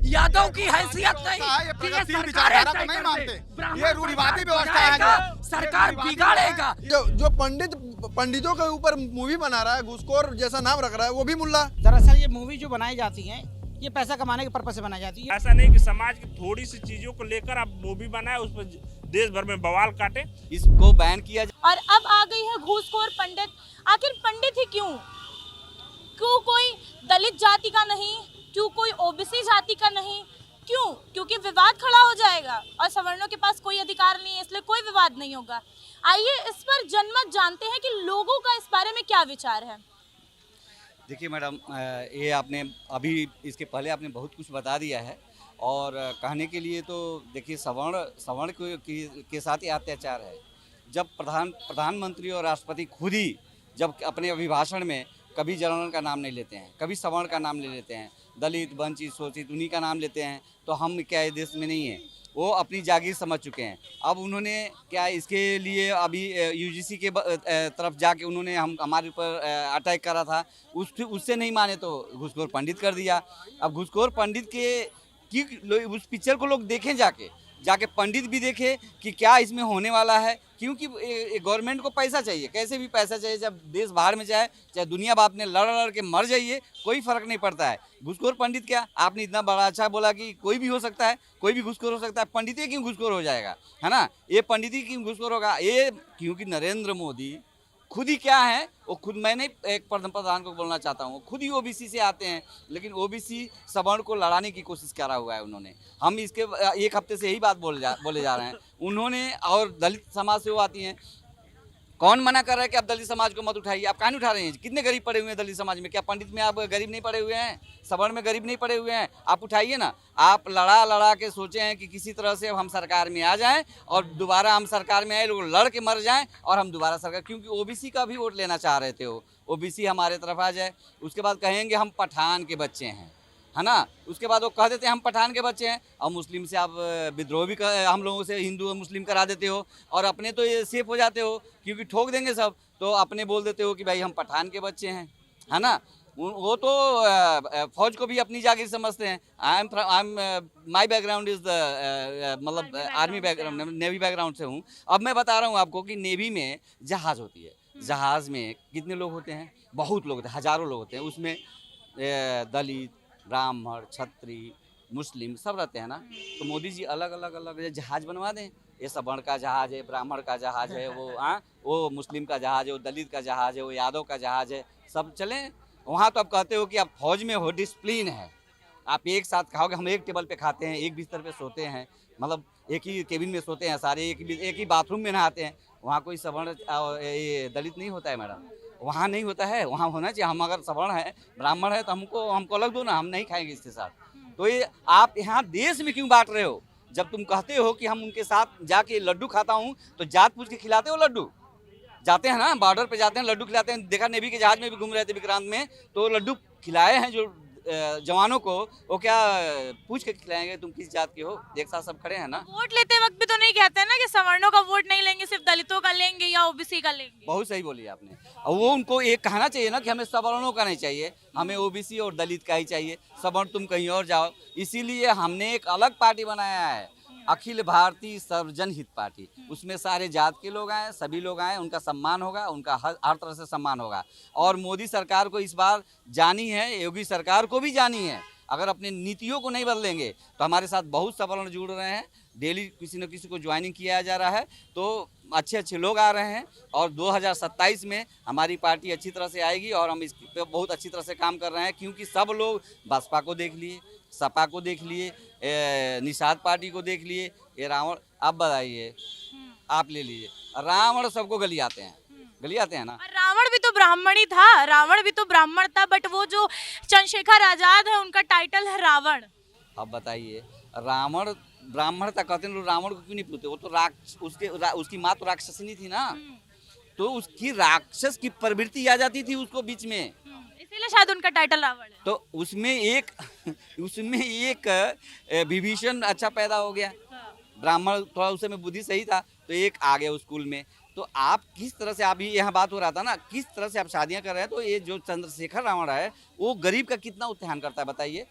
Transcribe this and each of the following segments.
यादव की हैसियत नहीं ये कि ये प्रगतिशील सरकार विचारधारा को तय नहीं कर मानते। दे। ये रूढ़िवादी व्यवस्था है बिगाड़ेगा, सरकार बिगाड़ेगा। जो पंडितों के ऊपर मूवी बना रहा है, घूसखोर जैसा नाम रख रहा है, वो भी मुल्ला। दरअसल ये मूवी जो बनाई जाती है ये पैसा कमाने के पर्पज से बनाई जाती है। ऐसा नहीं कि समाज की थोड़ी सी चीजों को लेकर आप मूवी बनाए, उस पर देश भर में बवाल काटे। इसको बैन किया जाए। और अब आ गई है घूसखोर पंडित। आखिर पंडित ही क्यों? क्यों कोई दलित जाति का नहीं? क्यों कोई ओबीसी जाति का नहीं? क्यों? क्योंकि विवाद खड़ा हो जाएगा और सवर्णों के पास कोई अधिकार नहीं है, इसलिए कोई विवाद नहीं होगा। आइए इस पर जनमत जानते हैं कि लोगों का इस बारे में क्या विचार है। देखिए मैडम, ये आपने अभी इसके पहले आपने बहुत कुछ बता दिया है और कहने के लिए तो देखिए सवर्ण के साथ ही अत्याचार है। जब प्रधानमंत्री और राष्ट्रपति खुद ही जब अपने अभिभाषण में कभी जनगण का नाम नहीं लेते हैं, कभी सवर्ण का नाम ले लेते हैं, दलित वंचित शोषित उन्हीं का नाम लेते हैं, तो हम क्या इस देश में नहीं है? वो अपनी जागीर समझ चुके हैं। अब उन्होंने क्या इसके लिए अभी यूजीसी के तरफ जाके उन्होंने हमारे ऊपर अटैक करा था, उससे नहीं माने तो घूसखोर पंडित कर दिया। अब घूसखोर पंडित की उस पिक्चर को लोग देखें, जाके पंडित भी देखे कि क्या इसमें होने वाला है, क्योंकि गवर्नमेंट को पैसा चाहिए, कैसे भी पैसा चाहिए। जब देश बाहर में जाए, चाहे दुनिया बाप ने लड़ के मर जाइए, कोई फर्क नहीं पड़ता है। घूसखोर पंडित क्या, आपने इतना बड़ा अच्छा बोला कि कोई भी हो सकता है, कोई भी घूसखोर हो सकता है, पंडित ही क्यों घूसखोर हो जाएगा, है ना? ये पंडित ही क्यों घूसखोर होगा? ये क्योंकि नरेंद्र मोदी खुद ही क्या है, वो खुद, मैंने एक प्रधान को बोलना चाहता हूँ, खुद ही ओबीसी से आते हैं, लेकिन ओबीसी सवर्ण को लड़ाने की कोशिश करा हुआ है उन्होंने। हम इसके एक हफ्ते से यही बात बोले जा रहे हैं उन्होंने। और दलित समाज से वो आती हैं, कौन मना कर रहा है कि आप दलित समाज को मत उठाइए? आप कहाँ नहीं उठा रहे हैं? कितने गरीब पड़े हुए हैं दलित समाज में? क्या पंडित में आप गरीब नहीं पड़े हुए हैं? सवर्ण में गरीब नहीं पड़े हुए हैं? आप उठाइए ना। आप लड़ा के सोचे हैं कि किसी तरह से हम सरकार में आ जाएं और दोबारा हम सरकार में आए, लोग लड़ के मर जाएं और हम दोबारा सरकार, क्योंकि ओबीसी का भी वोट लेना चाह रहे थे, वो ओबीसी हमारे तरफ आ जाए। उसके बाद कहेंगे हम पठान के बच्चे हैं, है ना? उसके बाद वो कह देते हैं हम पठान के बच्चे हैं, और मुस्लिम से आप विद्रोह भी हम लोगों से हिंदू और मुस्लिम करा देते हो, और अपने तो ये सेफ हो जाते हो क्योंकि ठोक देंगे सब, तो अपने बोल देते हो कि भाई हम पठान के बच्चे हैं, है ना? वो तो फौज को भी अपनी जागीर समझते हैं। I am my background is the मतलब आर्मी बैकग्राउंड, नेवी बैकग्राउंड से हूँ। अब मैं बता रहा हूँ आपको कि नेवी में जहाज़ होती है, जहाज़ में कितने लोग होते हैं? बहुत लोग होते हैं, हज़ारों लोग होते हैं। उसमें दलित, ब्राह्मण, क्षत्रिय, मुस्लिम सब रहते हैं ना। तो मोदी जी अलग अलग जहाज बनवा दें। ये सवर्ण का जहाज है, ब्राह्मण का जहाज है, वो मुस्लिम का जहाज है, वो दलित का जहाज है, वो यादव का जहाज है, सब चलें वहाँ। तो आप कहते हो कि आप फौज में हो, डिसिप्लिन है, आप एक साथ खाओगे। हम एक टेबल पे खाते हैं, एक बिस्तर पे सोते हैं, मतलब एक ही केबिन में सोते हैं सारे, एक ही बाथरूम में नहाते हैं। वहाँ कोई सवर्ण ये दलित नहीं होता है मैडम, वहाँ नहीं होता है। वहाँ होना चाहिए। हम अगर सवर्ण है, ब्राह्मण है, तो हमको अलग दो ना, हम नहीं खाएंगे इसके साथ। तो ये आप यहाँ देश में क्यों बांट रहे हो? जब तुम कहते हो कि हम उनके साथ जाके लड्डू खाता हूँ, तो जात पूछ के खिलाते हो लड्डू? जाते हैं ना, बॉर्डर पे जाते हैं, लड्डू खिलाते हैं। देखा नेवी के जहाज में भी घूम रहे थे विक्रांत में, तो लड्डू खिलाए हैं जो जवानों को। वो क्या पूछ के खिलाएंगे तुम किस जात के हो? एक साथ सब खड़े हैं ना। वोट लेते वक्त भी तो नहीं कहते हैं ना कि सवर्णों का वोट नहीं लेंगे, सिर्फ दलितों का लेंगे या ओबीसी का लेंगे। बहुत सही बोली आपने। और वो उनको एक कहना चाहिए ना कि हमें सवर्णों का नहीं चाहिए, हमें ओबीसी और दलित का ही चाहिए। सवर्ण तुम कहीं और जाओ। इसीलिए हमने एक अलग पार्टी बनाया है, अखिल भारतीय सर्वजन हित पार्टी। उसमें सारे जात के लोग आए, सभी लोग आए, उनका सम्मान होगा, उनका हर तरह से सम्मान होगा। और मोदी सरकार को इस बार जानी है, योगी सरकार को भी जानी है। अगर अपने नीतियों को नहीं बदलेंगे तो हमारे साथ बहुत सवर्ण जुड़ रहे हैं, डेली किसी न किसी को ज्वाइनिंग किया जा रहा है, तो अच्छे लोग आ रहे हैं। और 2027 में हमारी पार्टी अच्छी तरह से आएगी और हम इस पे बहुत अच्छी तरह से काम कर रहे हैं, क्योंकि सब लोग बसपा को देख लिए, सपा को देख लिए, निषाद पार्टी को देख लिए, ये रावण। अब बताइए, आप ले लीजिए, रावण सबको गली आते हैं ना। रावण भी तो ब्राह्मण ही था, रावण भी तो ब्राह्मण था, बट वो जो चंद्रशेखर आजाद है उनका टाइटल है रावण। अब बताइए, रावण ब्राह्मण था, कहते हैं लोग रावण को क्यों नहीं पूछते? वो तो उसकी माँ तो राक्षसनी थी ना, तो उसकी राक्षस की प्रवृत्ति आ जाती थी उसको बीच में, इसीलिए शायद उनका टाइटल रावण है। तो उसमें एक विभीषण अच्छा पैदा हो गया। ब्राह्मण थोड़ा उस समय बुद्धि सही था, तो एक आ गया उस स्कूल में। तो आप किस तरह से, अभी यहाँ बात हो रहा था ना, किस तरह से आप शादियां कर रहे हैं, तो ये जो चंद्रशेखर रावण है वो गरीब का कितना उत्थान करता है बताइए?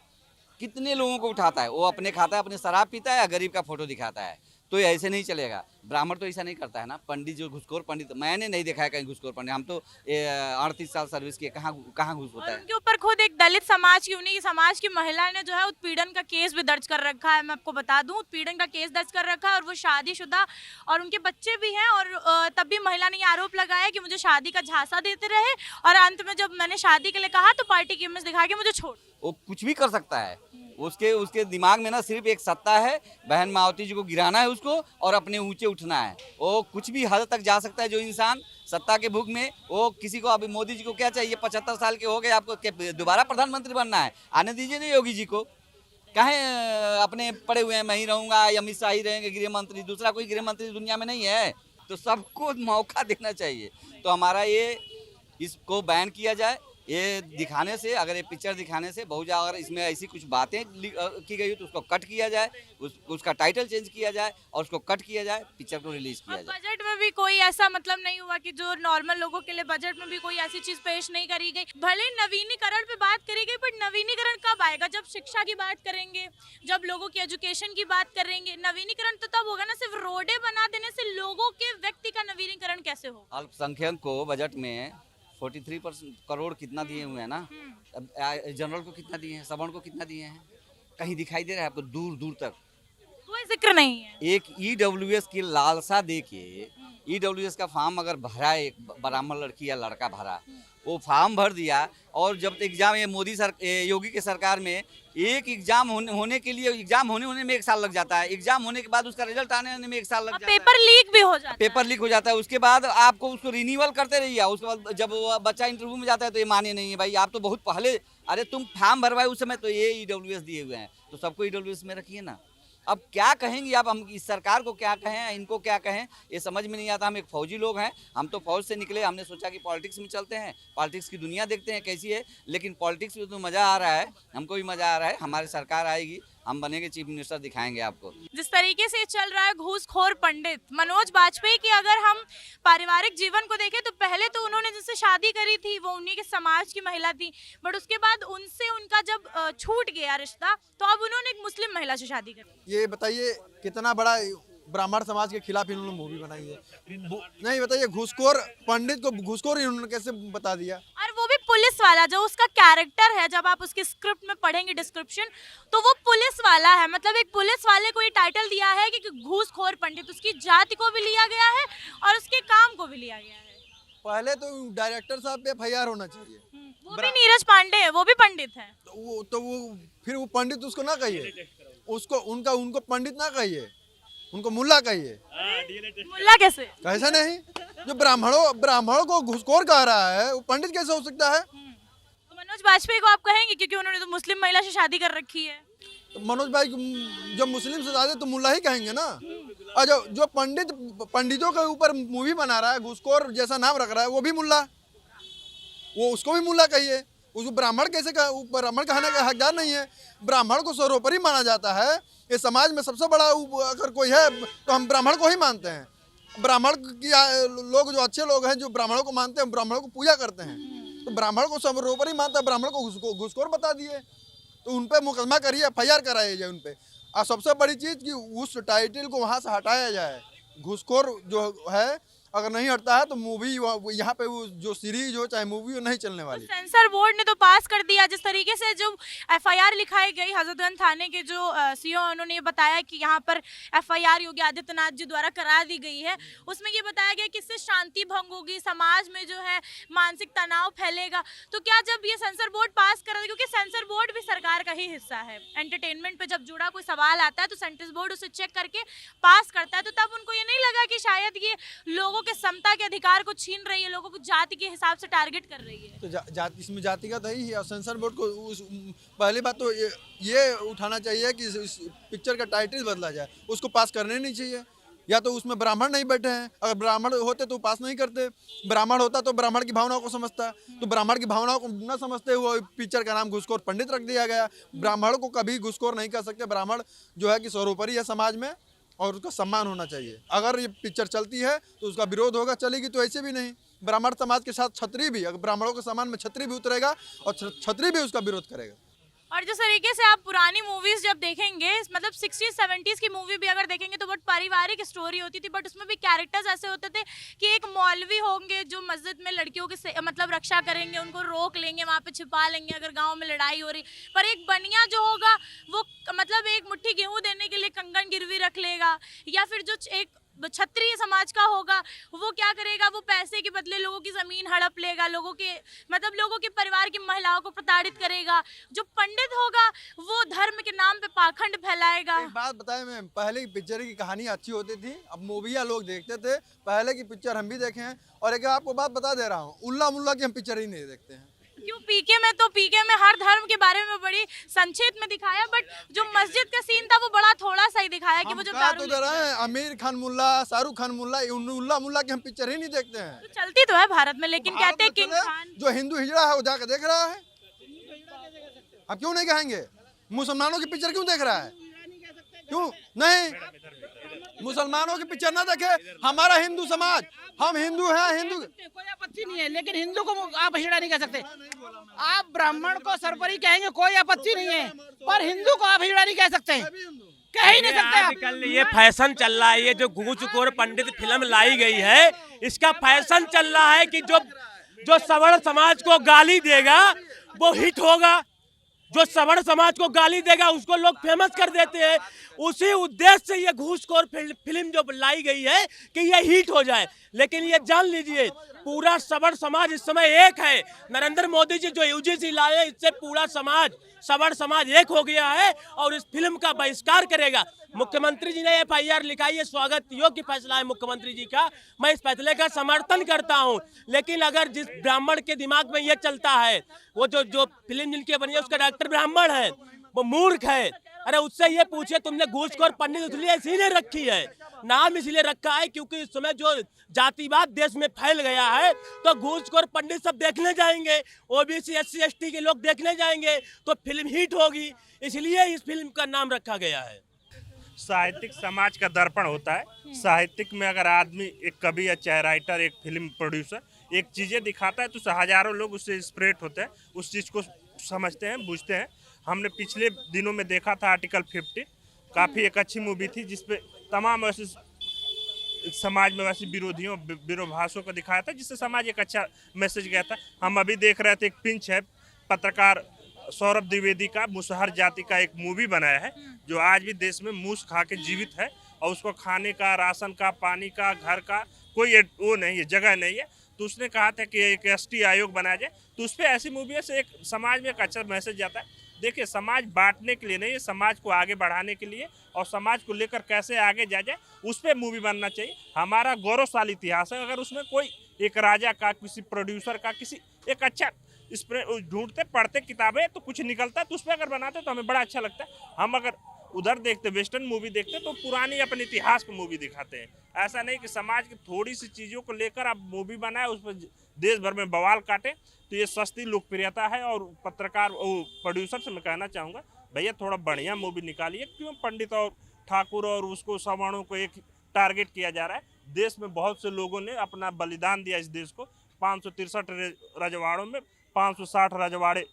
कितने लोगों को उठाता है, वो अपने खाता है, अपने शराब पीता है या गरीब का फोटो दिखाता है। तो ये ऐसे नहीं चलेगा। ब्राह्मण तो ऐसा नहीं करता है ना। पंडित जो घुसखोर पंडित, मैंने नहीं देखा है कहीं घुसखोर पंडित। हम तो 38 साल सर्विस किए, कहाँ घुस होता और है। उनके ऊपर खुद एक दलित समाज की, उन्हीं की समाज की महिला ने जो है उत्पीड़न का केस भी दर्ज कर रखा है। मैं आपको बता दूं, उत्पीड़न का केस दर्ज कर रखा है और वो शादीशुदा और उनके बच्चे भी हैं। और तब भी महिला ने ये आरोप लगाया कि मुझे शादी का झांसा देते रहे और अंत में जब मैंने शादी के लिए कहा तो पार्टी की इमेज दिखा के मुझे छोड़। वो कुछ भी कर सकता है। उसके दिमाग में ना सिर्फ एक सत्ता है, बहन मायावती जी को गिराना है उसको और अपने ऊंचे उठना है। वो कुछ भी हद तक जा सकता है जो इंसान सत्ता के भूख में। वो किसी को, अभी मोदी जी को क्या चाहिए, 75 साल के हो गए, आपको दोबारा प्रधानमंत्री बनना है? आने दीजिए ना योगी जी को। कहें अपने पड़े हुए हैं, मैं ही रहूँगा, अमित शाह ही रहेंगे गृह मंत्री, दूसरा कोई गृह मंत्री दुनिया में नहीं है। तो सबको मौका देना चाहिए। तो हमारा ये, इसको बैन किया जाए। ये दिखाने से, अगर ये पिक्चर दिखाने से बहुत ज़्यादा, अगर इसमें ऐसी कुछ बातें की गई हो तो उसको कट किया जाए, उसका टाइटल चेंज किया जाए और उसको कट किया जाए, पिक्चर को रिलीज किया जाए। बजट में भी कोई ऐसा मतलब नहीं हुआ कि जो नॉर्मल लोगों के लिए बजट में भी कोई ऐसी चीज पेश नहीं करी गई। भले नवीनीकरण पे बात करी गई, बट नवीनीकरण कब आएगा? जब शिक्षा की बात करेंगे, जब लोगों की एजुकेशन की बात करेंगे। नवीनीकरण तो तब होगा ना, सिर्फ रोडे बना देने से लोगों के व्यक्ति का नवीनीकरण कैसे हो? अल्पसंख्यक को बजट में 43% करोड़ कितना दिए हुए हैं ना। अब जनरल को कितना दिए हैं, सवर्ण को कितना दिए हैं, कहीं दिखाई दे रहा है आपको? दूर दूर तक कोई जिक्र नहीं है। एक ईडब्ल्यूएस की लालसा देखिए। ईडब्ल्यूएस का फॉर्म अगर भरा, एक ब्राह्मण लड़की या लड़का भरा, वो फॉर्म भर दिया और जब एग्जाम, ये योगी के सरकार में एक एग्जाम होने के लिए, एग्जाम होने में 1 साल लग जाता है। एग्जाम होने के बाद उसका रिजल्ट आने में 1 साल लग जाता है। पेपर लीक भी हो जाता है। पेपर लीक हो जाता है। उसके बाद आपको उसको रिन्यूअल करते रहिए। उसके बाद जब वो बच्चा इंटरव्यू में जाता है तो ये माने नहीं है भाई, आप तो बहुत पहले, अरे तुम फॉर्म भरवाए उस समय तो ये ईडब्ल्यूएस दिए हुए हैं, तो सबको ईडब्ल्यूएस में रखिए ना। अब क्या कहेंगे आप, हम इस सरकार को क्या कहें, इनको क्या कहें, ये समझ में नहीं आता। हम एक फौजी लोग हैं, हम तो फौज से निकले, हमने सोचा कि पॉलिटिक्स में चलते हैं, पॉलिटिक्स की दुनिया देखते हैं कैसी है। लेकिन पॉलिटिक्स में तो मज़ा आ रहा है, हमको भी मज़ा आ रहा है। हमारी सरकार आएगी, हम बनेंगे चीफ मिनिस्टर, दिखाएंगे आपको। जिस तरीके से चल रहा है घूसखोर पंडित मनोज बाजपेयी की, अगर हम पारिवारिक जीवन को देखें तो पहले तो उन्होंने जिससे शादी करी थी वो उन्हीं के समाज की महिला थी, बट उसके बाद उनसे उनका जब छूट गया रिश्ता तो अब उन्होंने एक मुस्लिम महिला से शादी करी। ये बताइए कितना बड़ा ब्राह्मण समाज के खिलाफ इन्होंने मूवी बनाई है। नहीं बताइए, घूसखोर पंडित को घूसखोर इन्होंने कैसे बता दिया? और वो भी पुलिस वाला, जो उसका कैरेक्टर है, जब आप उसकी स्क्रिप्ट में पढ़ेंगे डिस्क्रिप्शन, तो वो पुलिस वाला है। मतलब एक पुलिस वाले को ये टाइटल दिया है कि घूसखोर पंडित। उसकी जाति को भी लिया गया है और उसके काम को भी लिया गया है। पहले तो डायरेक्टर साहब पे FIR होना चाहिए। वो भी नीरज पांडे है, वो भी पंडित है। तो वो फिर वो पंडित उसको ना कहिए, उनको पंडित ना कहिए, उनको मुल्ला कहिए। मुल्ला कैसे? कैसे नहीं, जो ब्राह्मणों को घुसखोर कह रहा है वो पंडित कैसे हो सकता है? तो मनोज बाजपेयी को आप कहेंगे क्योंकि उन्होंने तो मुस्लिम महिला से शादी कर रखी है। तो मनोज भाई जब मुस्लिम से ज्यादा तो मुल्ला ही कहेंगे ना। और जो पंडितों के ऊपर मूवी बना रहा है, घुसखोर जैसा नाम रख रहा है, वो भी मुल्ला, वो उसको भी मुल्ला कहिए। उसको ब्राह्मण कैसे ब्राह्मण कहने का हकदार नहीं है। ब्राह्मण को सर्वोपरि माना जाता है। ये समाज में सबसे बड़ा अगर कोई है तो हम ब्राह्मण को ही मानते हैं। ब्राह्मण की लोग, जो अच्छे लोग हैं, जो ब्राह्मणों को मानते हैं, ब्राह्मणों को पूजा करते हैं, तो ब्राह्मण को सर्वोपरि मानता है, ब्राह्मण को घुसखोर बता दिए। तो उन पर मुकदमा करिए, FIR कराइए जाए उन पर। और सबसे बड़ी चीज़ कि उस टाइटल को वहाँ से हटाया जाए। घुसखोर जो है अगर नहीं हटता है तो मूवी यहाँ पे वो जो सीरीज हो चाहे मूवी हो नहीं चलने वाली। सेंसर बोर्ड ने तो पास कर दिया। जिस तरीके से जो FIR लिखाई गई, हजरतगंज थाने के जो CO उन्होंने ये बताया कि यहाँ पर FIR योगी आदित्यनाथ जी द्वारा करा दी गई है। उसमें ये बताया गया कि इससे शांति भंग होगी, समाज में जो है मानसिक तनाव फैलेगा। तो क्या जब ये सेंसर बोर्ड पास करा, क्योंकि सेंसर बोर्ड भी सरकार का ही हिस्सा है, एंटरटेनमेंट पे जब जुड़ा कोई सवाल आता है तो सेंसर बोर्ड उसे चेक करके पास करता है, तो तब उनको ये नहीं लगा कि शायद ये लोगों के समता के अधिकार को छीन रही है, लोगों को जाति के हिसाब से टारगेट कर रही है? तो इसमें जातिगत है ही। और सेंसर बोर्ड को पहली बात तो ये उठाना चाहिए कि इस पिक्चर का टाइटल बदला जाए। उसको पास करने नहीं चाहिए। या तो उसमें ब्राह्मण नहीं बैठे हैं, अगर ब्राह्मण होते तो पास नहीं करते। ब्राह्मण होता तो ब्राह्मण की भावनाओं को समझता, तो ब्राह्मण की भावनाओं को न समझते हुए पिक्चर का नाम घुसखोर पंडित रख दिया गया। ब्राह्मण को कभी घुसखोर नहीं कर सकते। ब्राह्मण जो है कि सर्वोपरि है समाज में और उसका सम्मान होना चाहिए। अगर ये पिक्चर चलती है तो उसका विरोध होगा, चलेगी तो ऐसे भी नहीं। ब्राह्मण समाज के साथ क्षत्रिय भी, अगर ब्राह्मणों के सम्मान में क्षत्रिय भी उतरेगा और क्षत्रिय भी उसका विरोध करेगा। और जिस तरीके से आप पुरानी मूवीज जब देखेंगे, मतलब 60s 70s की मूवी भी अगर देखेंगे तो बहुत पारिवारिक स्टोरी होती थी, बट उसमें भी कैरेक्टर्स ऐसे होते थे कि एक मौलवी होंगे जो मस्जिद में लड़कियों की मतलब रक्षा करेंगे, उनको रोक लेंगे, वहाँ पे छिपा लेंगे अगर गांव में लड़ाई हो रही, पर एक बनिया जो होगा वो मतलब एक मुट्ठी गेहूं देने के लिए कंगन गिरवी रख लेगा, या फिर जो एक क्षत्रिय समाज का होगा वो क्या करेगा, वो पैसे के बदले लोगों की जमीन हड़प लेगा, लोगों के मतलब लोगों के परिवार की महिलाओं को प्रताड़ित करेगा। जो पंडित होगा वो धर्म के नाम पे पाखंड फैलाएगा। एक बात बताएं मैम, पहले की पिक्चर की कहानी अच्छी होती थी, अब मूवियाँ लोग देखते थे, पहले की पिक्चर हम भी देखे हैं। और एक आपको बात बता दे रहा हूँ, उल्ला मुल्ला की हम पिक्चर ही नहीं देखते हैं। क्यों? पीके में हर धर्म के बारे में बड़ी संक्षेप में दिखाया, बट जो मस्जिद का सीन था वो बड़ा थोड़ा सा ही दिखाया कि वो जो तो दे रहे हैं आमिर खान मुल्ला, शाहरुख खान मुल्ला, उल्ला मुल्ला की हम पिक्चर ही नहीं देखते हैं। तो चलती तो है भारत में, लेकिन कहते हैं किंग खान। जो हिंदू हिजड़ा है वो जाकर देख रहा है, अब क्यों नहीं कहेंगे? मुसलमानों की पिक्चर क्यों देख रहा है? क्यों नहीं? मुसलमानों की पिक्चर ना देखे, हमारा हिंदू समाज, हम हिंदू हैं, हिंदू कोई आपत्ति नहीं है, लेकिन हिंदू को आप हिजड़ा नहीं कह सकते। आप ब्राह्मण को सरपरी कहेंगे, कोई आपत्ति नहीं है, पर हिंदू को आप हिजड़ा नहीं कह सकते, कह ही नहीं सकते आप। आजकल ये फैशन चल रहा है, ये जो घूसखोर पंडित फिल्म लाई गई है, इसका फैशन चल रहा है कि जो सवर्ण समाज को गाली देगा वो हिट होगा, जो सवर्ण समाज को गाली देगा उसको लोग फेमस कर देते हैं। उसी उद्देश्य से ये घूसखोर फिल्म जो लाई गई है कि ये हिट हो जाए। लेकिन ये जान लीजिए, पूरा सवर्ण समाज इस समय एक है। नरेंद्र मोदी जी जो यूजीसी लाए, इससे पूरा समाज, सवर्ण समाज एक हो गया है और इस फिल्म का बहिष्कार करेगा। मुख्यमंत्री जी ने FIR लिखाई है, स्वागत योग्य फैसला है मुख्यमंत्री जी का, मैं इस फैसले का समर्थन करता हूं। लेकिन अगर जिस ब्राह्मण के दिमाग में ये चलता है, वो जो फिल्म जिनकी बनी है उसका डायरेक्टर ब्राह्मण है, वो मूर्ख है। अरे उससे ये पूछे, तुमने घूसखोर पंडित इसलिए इसीलिए रखी है, नाम इसलिए रखा है क्योंकि इस समय जो जातिवाद देश में फैल गया है, तो घूसखोर पंडित सब देखने जाएंगे, OBC SC ST के लोग देखने जाएंगे, तो फिल्म हिट होगी, इसलिए इस फिल्म का नाम रखा गया है। साहित्यिक समाज का दर्पण होता है। साहित्यिक में अगर आदमी, एक कवि या चाहे राइटर, एक फिल्म प्रोड्यूसर एक चीज़ें दिखाता है तो हजारों लोग उससे इंस्पिरेट होते हैं, उस चीज़ को समझते हैं, बूझते हैं। हमने पिछले दिनों में देखा था आर्टिकल 50, काफ़ी एक अच्छी मूवी थी जिसपे तमाम ऐसे समाज में वैसे विरोधियों, विरोधाभासों को दिखाया था, जिससे समाज एक अच्छा मैसेज गया था। हम अभी देख रहे थे, एक पिंच है, पत्रकार सौरभ द्विवेदी का मुसहर जाति का एक मूवी बनाया है, जो आज भी देश में मूस खा के जीवित है और उसको खाने का, राशन का, पानी का, घर का कोई वो नहीं है, जगह नहीं है। तो उसने कहा था कि एक ST आयोग बनाया जाए, तो उस पर ऐसी मूवियों से एक समाज में एक अच्छा मैसेज जाता है। देखिए, समाज बांटने के लिए नहीं है, समाज को आगे बढ़ाने के लिए और समाज को लेकर कैसे आगे जाए उस पर मूवी बनना चाहिए। हमारा गौरवशाली इतिहास है, अगर उसमें कोई एक राजा का, किसी प्रोड्यूसर का, किसी एक अच्छा इस पर ढूंढते पढ़ते किताबें तो कुछ निकलता है, तो उस पर अगर बनाते तो हमें बड़ा अच्छा लगता है। हम अगर उधर देखते, वेस्टर्न मूवी देखते, तो पुरानी अपने इतिहास को मूवी दिखाते हैं। ऐसा नहीं कि समाज की थोड़ी सी चीज़ों को लेकर आप मूवी बनाए, उस पर देश भर में बवाल काटे, तो ये सस्ती लोकप्रियता है। और पत्रकार प्रोड्यूसर से मैं कहना चाहूँगा, भैया थोड़ा बढ़िया मूवी निकालिए। क्यों पंडित और ठाकुर और उसको सवर्णों को एक टारगेट किया जा रहा है? देश में बहुत से लोगों ने अपना बलिदान दिया इस देश को। 563 रजवाड़ों में 560 रजवाड़े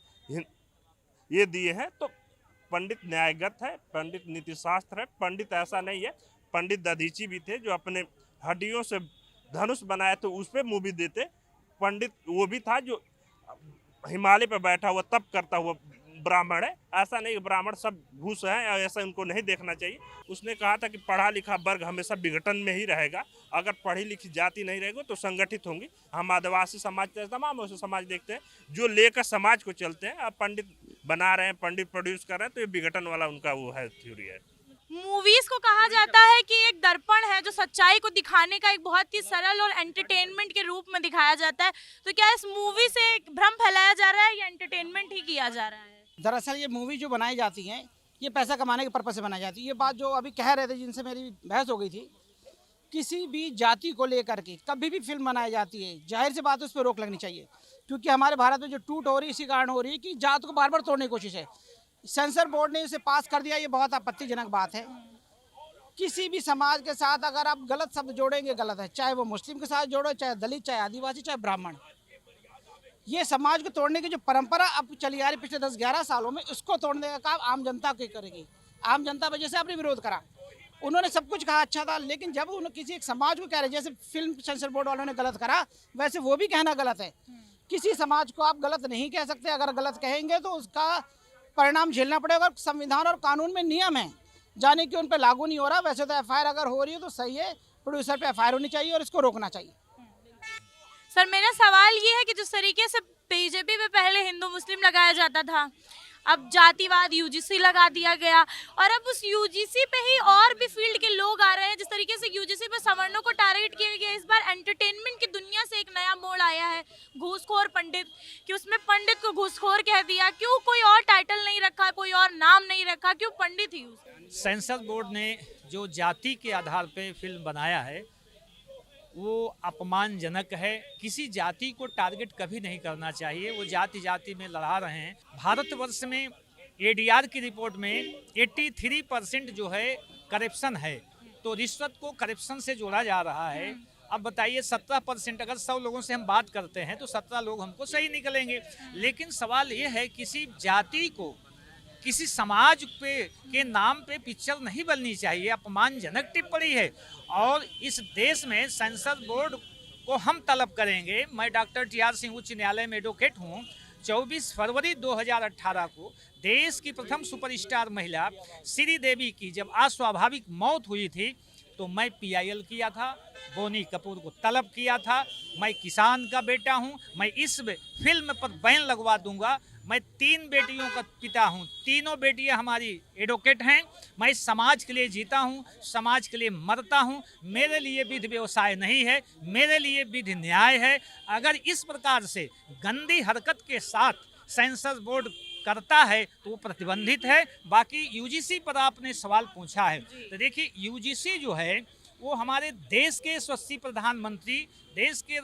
ये दिए हैं। तो पंडित न्यायगत है, पंडित नीतिशास्त्र है, पंडित ऐसा नहीं है। पंडित दधीची भी थे जो अपने हड्डियों से धनुष बनाए तो उस पर मूवी देते। पंडित वो भी था जो हिमालय पर बैठा हुआ तप करता हुआ ब्राह्मण है। ऐसा नहीं, ब्राह्मण सब घूस हैं, ऐसा उनको नहीं देखना चाहिए। उसने कहा था कि पढ़ा लिखा वर्ग हमेशा विघटन में ही रहेगा, अगर पढ़ी लिखी जाति नहीं रहेगी तो संगठित होंगी। हम आदिवासी समाज तमाम ऐसे समाज देखते हैं जो लेकर समाज को चलते हैं। अब पंडित बना रहे हैं, पंडित प्रोड्यूस कर रहे हैं, तो ये विघटन वाला उनका वो है, थ्योरी है। मूवीज को कहा जाता है कि एक दर्पण है जो सच्चाई को दिखाने का एक बहुत ही सरल और एंटरटेनमेंट के रूप में दिखाया जाता है। तो क्या इस मूवी से एक भ्रम फैलाया जा रहा है या एंटरटेनमेंट ही किया जा रहा है? दरअसल ये मूवी जो बनाई जाती हैं, ये पैसा कमाने के पर्पज से बनाई जाती है। ये बात जो अभी कह रहे थे, जिनसे मेरी बहस हो गई थी, किसी भी जाति को लेकर के कभी भी फिल्म बनाई जाती है, जाहिर सी बात है उस पर रोक लगनी चाहिए। क्योंकि हमारे भारत में जो टूट हो रही है इसी कारण हो रही है कि जात को बार बार तोड़ने की कोशिश है। सेंसर बोर्ड ने इसे पास कर दिया, ये बहुत आपत्तिजनक बात है। किसी भी समाज के साथ अगर आप गलत शब्द जोड़ेंगे, गलत है। चाहे वो मुस्लिम के साथ जोड़ो, चाहे दलित, चाहे आदिवासी, चाहे ब्राह्मण। ये समाज को तोड़ने की जो परंपरा अब चली आ रही पिछले 10-11 सालों में, उसको तोड़ने का काम आम जनता की करेगी। आम जनता वजह से आपने विरोध करा, उन्होंने सब कुछ कहा अच्छा था, लेकिन जब उन्होंने किसी एक समाज को कह रहे, जैसे फिल्म सेंसर बोर्ड वालों ने गलत करा, वैसे वो भी कहना गलत है। किसी समाज को आप गलत नहीं कह सकते, अगर गलत कहेंगे तो उसका परिणाम झेलना पड़ेगा। संविधान और कानून में नियम है, जाने कि उन पर लागू नहीं हो रहा। वैसे तो एफआईआर अगर हो रही है तो सही है, प्रोड्यूसर पे एफआईआर होनी चाहिए और इसको रोकना चाहिए। सर मेरा सवाल ये है कि जिस तरीके से बीजेपी में पहले हिंदू मुस्लिम लगाया जाता था, अब जातिवाद यूजीसी लगा दिया गया, और अब उस यूजीसी पे ही और भी फील्ड के लोग आ रहे हैं। जिस तरीके से यूजीसी पे सवर्णों को टारगेट किया गया, इस बार एंटरटेनमेंट की दुनिया से एक नया मोड़ आया है, घूसखोर पंडित, कि उसमें पंडित को घूसखोर कह दिया। क्यों कोई और टाइटल नहीं रखा, कोई और नाम नहीं रखा, क्यों पंडित ही? सेंसर बोर्ड ने जो जाति के आधार पर फिल्म बनाया है वो अपमानजनक है। किसी जाति को टारगेट कभी नहीं करना चाहिए। वो जाति जाति में लड़ा रहे हैं। भारतवर्ष में एडीआर की रिपोर्ट में 83% जो है करप्शन है, तो रिश्वत को करप्शन से जोड़ा जा रहा है। अब बताइए 17%, अगर 100 लोगों से हम बात करते हैं तो 17 लोग हमको सही निकलेंगे। लेकिन सवाल ये है, किसी जाति को, किसी समाज पे के नाम पे पिक्चर नहीं बननी चाहिए। अपमानजनक टिप्पणी है और इस देश में सेंसर बोर्ड को हम तलब करेंगे। मैं डॉक्टर टी.आर. सिंह उच्च न्यायालय में एडवोकेट हूँ। 24 फरवरी 2018 को देश की प्रथम सुपरस्टार महिला श्रीदेवी की जब अस्वाभाविक मौत हुई थी तो मैं PIL किया था, बोनी कपूर को तलब किया था। मैं किसान का बेटा हूँ, मैं इस फिल्म पर बैन लगवा दूंगा। मैं 3 बेटियों का पिता हूँ, तीनों बेटियाँ हमारी एडवोकेट हैं। मैं समाज के लिए जीता हूँ, समाज के लिए मरता हूँ। मेरे लिए विधि व्यवसाय नहीं है, मेरे लिए विधि न्याय है। अगर इस प्रकार से गंदी हरकत के साथ सेंसर बोर्ड करता है तो वो प्रतिबंधित है। बाकी यूजीसी पर आपने सवाल पूछा है, तो देखिए यूजीसी जो है वो हमारे देश के यशस्वी प्रधानमंत्री, देश के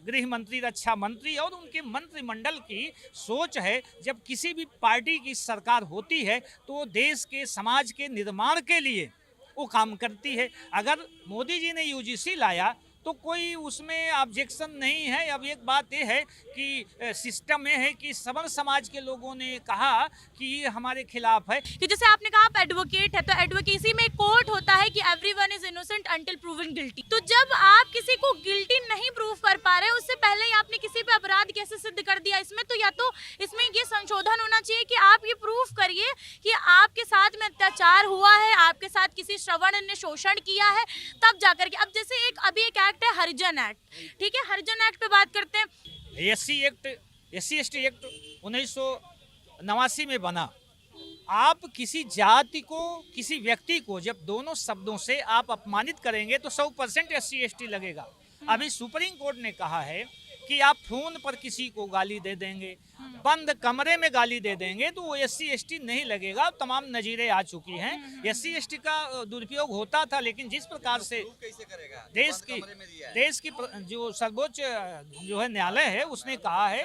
गृह मंत्री, रक्षा मंत्री और उनके मंत्रिमंडल की सोच है। जब किसी भी पार्टी की सरकार होती है तो देश के समाज के निर्माण के लिए वो काम करती है। अगर मोदी जी ने यूजीसी लाया तो कोई उसमें ऑब्जेक्शन नहीं है। अब एक बात ये है कि सिस्टम में है कि सवर्ण समाज के लोगों ने कहा कि ये हमारे खिलाफ है। कि जैसे आपने कहा आप एडवोकेट है, तो एडवोकेसी में कोर्ट होता है कि everyone is innocent until proven guilty. तो जब आप किसी को गिल्टी नहीं प्रूव कर पा रहे, उससे पहले ही आपने किसी पे अपराध कैसे सिद्ध कर दिया? इसमें तो या तो इसमें ये संशोधन होना चाहिए कि आप ये प्रूव करिए कि आपके साथ में अत्याचार हुआ है, आपके साथ किसी श्रवण ने शोषण किया है, तब जाकर के। अब जैसे अभी एक एक्ट है हरिजन एक्ट, ठीक है, हरिजन एक्ट पे बात करते हैं। SC ST एक्ट 1989 में बना। आप किसी जाति को, किसी व्यक्ति को जब दोनों शब्दों से आप अपमानित करेंगे तो 100% SC ST लगेगा। अभी सुप्रीम कोर्ट ने कहा है कि आप फोन पर किसी को गाली दे देंगे, बंद कमरे में गाली दे देंगे तो वो SC ST नहीं लगेगा। तमाम नजीरें आ चुकी हैं। SC ST का दुरुपयोग होता था, लेकिन जिस प्रकार से देश की जो सर्वोच्च जो है न्यायालय है उसने कहा है,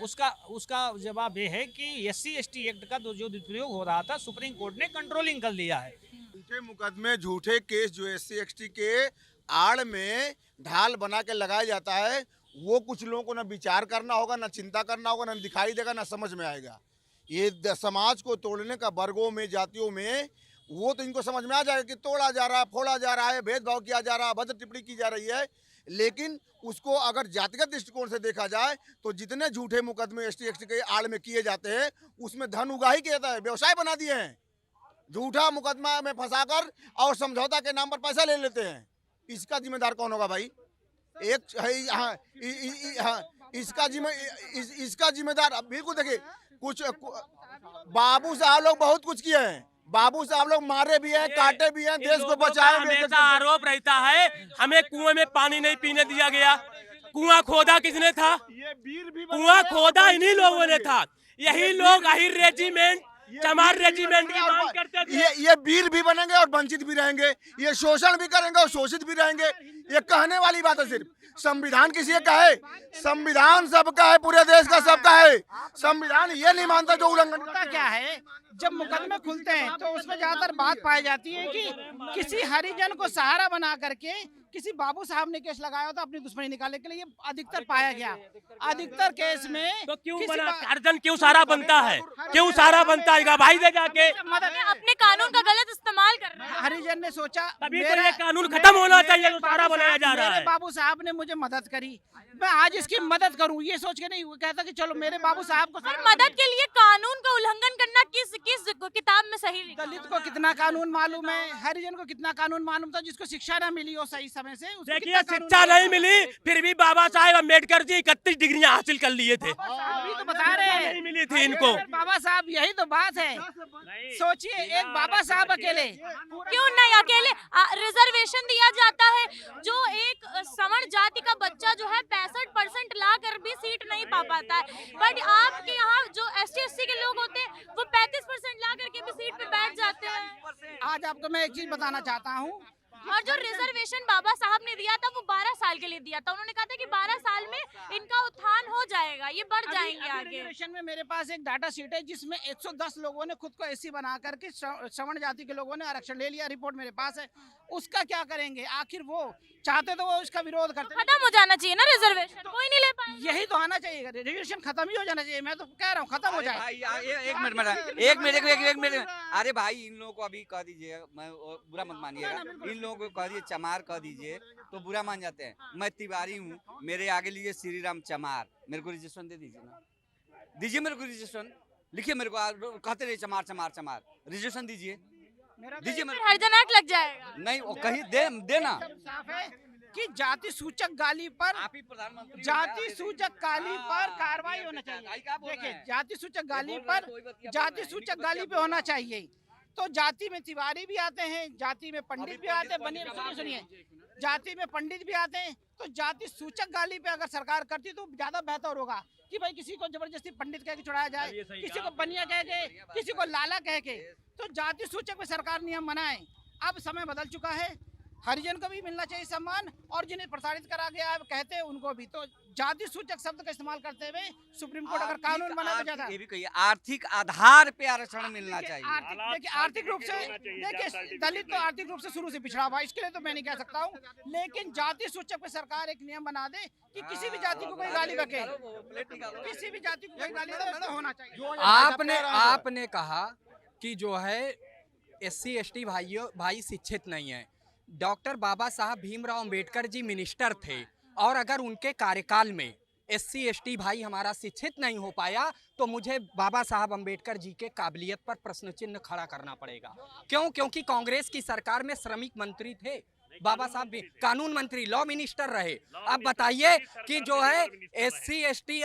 उसका जवाब ये है कि SC ST एक्ट का जो दुरुपयोग हो रहा था सुप्रीम कोर्ट ने कंट्रोलिंग कर लिया है। झूठे मुकदमे, झूठे केस जो SC ST के आड़ में ढाल बना के लगाया जाता है, वो कुछ लोगों को ना विचार करना होगा, ना चिंता करना होगा, ना दिखाई देगा, ना समझ में आएगा। ये समाज को तोड़ने का वर्गों में, जातियों में, वो तो इनको समझ में आ जाएगा कि तोड़ा जा रहा है, फोड़ा जा रहा है, भेदभाव किया जा रहा है, अभद्र टिप्पणी की जा रही है। लेकिन उसको अगर जातिगत दृष्टिकोण से देखा जाए तो जितने झूठे मुकदमे ST ST के आड़ में किए जाते हैं उसमें धन उगाही किया जाता है, व्यवसाय बना दिए हैं। झूठा मुकदमा में फंसाकर और समझौता के नाम पर पैसा ले लेते हैं। इसका जिम्मेदार कौन होगा भाई? इसका जिम्मेदार बिल्कुल देखिए, कुछ बाबू साहब लोग बहुत कुछ किए हैं। बाबू साहब लोग मारे भी हैं, काटे भी हैं, देश को बचाए भी हैं। हमेशा आरोप रहता है हमें कुएं में पानी नहीं पीने दिया गया। कुआं खोदा किसने था? कुआं खोदा इन्हीं लोगों ने था। यही लोग अहिर रेजिमेंट, चमार रेजिमेंट की मांग करते थे। ये वीर भी बनेंगे और वंचित भी रहेंगे। ये शोषण भी करेंगे और शोषित भी रहेंगे। ये कहने वाली बात है सिर्फ। संविधान किसी का है? संविधान सबका है, पूरे देश का सबका है। संविधान ये नहीं मानता जो उल्लंघन होता क्या है, जब मुकदमे खुलते हैं तो उसमें ज्यादातर बात पाई जाती है कि किसी हरिजन को सहारा बना करके किसी बाबू साहब ने केस लगाया होता अपनी दुश्मनी निकालने के लिए, ये अधिकतर पाया गया। अधिकतर केस में तो क्यों किसी बना, बा- अर्जन क्यों सारा बनता है? क्यों सारा बनता है? भाई दे जाके अपने कानून का गलत इस्तेमाल कर रहे हैं। हरिजन ने सोचा तभी तो ये कानून खत्म होना चाहिए जो सारा बनाया जा रहा मेरे है। बाबू साहब ने मुझे मदद करी, मैं आज इसकी मदद करूं, ये सोच के नहीं वो कहता कि चलो मेरे बाबू साहब को पर मदद के लिए कानून का उल्लंघन करना किस किस किताब में सही लिखा? दलित को कितना कानून मालूम है, हरिजन को कितना कानून मालूम था, जिसको शिक्षा ना मिली हो सही समय से उसको देखिए कितना कानून शिक्षा नहीं मालूम था? मिली, फिर भी बाबा साहेब अम्बेडकर जी 31 डिग्रियां हासिल कर लिए थे। अभी तो बता रहे हैं नहीं मिली थी इनको। बाबा साहब, यही तो बात है। सोचिए एक बाबा साहब अकेले, क्यों नहीं अकेले रिजर्वेशन दिया जाता है, जो एक सवर्ण जाति का बच्चा जो है 65% ला कर भी सीट नहीं पा पाता है, बट आपके यहाँ जो ST/SC के लोग होते हैं वो 35% ला करके भी सीट पे बैठ जाते हैं। आज आपको मैं एक चीज बताना चाहता हूँ, और जो रिजर्वेशन बाबा साहब ने दिया था वो 12 साल के लिए दिया था। उन्होंने कहा था कि 12 साल में इनका उत्थान हो जाएगा, ये बढ़ जाएंगे आगे। रिजर्वेशन में मेरे पास एक डाटा शीट है जिसमें 110 लोगों ने खुद को SC बना करके श्रवण जाति के लोगों ने आरक्षण ले लिया, रिपोर्ट मेरे पास है। उसका क्या करेंगे? आखिर वो चाहते तो वो उसका विरोध करते, खत्म हो जाना चाहिए ना रिजर्वेशन, कोई नहीं ले पाएगा। यही तो आना चाहिए, रिजर्वेशन खत्म ही हो जाना चाहिए। मैं तो कह रहा हूँ खत्म हो जाए। एक मिनट अरे भाई इन लोगों को अभी कह दीजिए, मैं बुरा मत मानिएगा, इन लोगों को कह दीजिए चमार कह दीजिए तो बुरा मान जाते हैं। मैं तिवारी हूँ, मेरे आगे लीजिए श्री राम चमार, मेरे को रजिस्ट्रेशन दे दीजिए ना, दीजिए मेरे को रजिस्ट्रेशन, लिखिए मेरे को, कहते रहिए चमार चमार चमार, रजिस्ट्रेशन दीजिए दीजिए मेरे फिर हरिजन एक्ट लग जाएगा। नहीं वो कहीं देना। साफ है कि जाति सूचक गाली पर, आप ही प्रधानमंत्री जाति सूचक गाली पर कार्रवाई होना चाहिए। देखिए जाति सूचक गाली पर, जाति सूचक गाली पे होना चाहिए। तो जाति में तिवारी भी आते हैं, जाति में पंडित भी आते हैं, बनिए सुनिए, जाति में पंडित भी आते हैं। तो जाति सूचक गाली पे अगर सरकार करती तो ज्यादा बेहतर होगा कि भाई किसी को जबरदस्ती पंडित कह के छुड़ाया जाए, किसी को बनिया कह के, किसी को लाला कह के। तो जाति सूचक पे सरकार नियम बनाए। अब समय बदल चुका है, हरिजन को भी मिलना चाहिए सम्मान, और जिन्हें प्रसारित करा गया है कहते हैं उनको भी। तो जाति सूचक शब्द का इस्तेमाल करते हुए सुप्रीम कोर्ट अगर कानून बना तो ज्यादा, ये भी कहिए आर्थिक आधार पे आरक्षण मिलना चाहिए। देखिए आर्थिक रूप से, देखिए दलित तो आर्थिक रूप से शुरू से पिछड़ा हुआ, इसके लिए तो मैं नहीं कह सकता हूँ, लेकिन जाति सूचक पे सरकार एक नियम बना दे कि किसी भी जाति को कोई गाली बके, किसी भी जाति को कोई गाली दे तो होना चाहिए। आपने कहा कि जो है SC/ST भाई शिक्षित नहीं है। डॉक्टर बाबा साहब भीमराव अंबेडकर जी मिनिस्टर थे, और अगर उनके कार्यकाल में SC/ST भाई हमारा शिक्षित नहीं हो पाया तो मुझे बाबा साहब अंबेडकर जी के काबिलियत पर प्रश्न चिन्ह खड़ा करना पड़ेगा। क्यों? क्योंकि कांग्रेस की सरकार में श्रमिक मंत्री थे, बाबा साहब भी कानून मंत्री, लॉ मिनिस्टर रहे। अब बताइए कि जो है SC/ST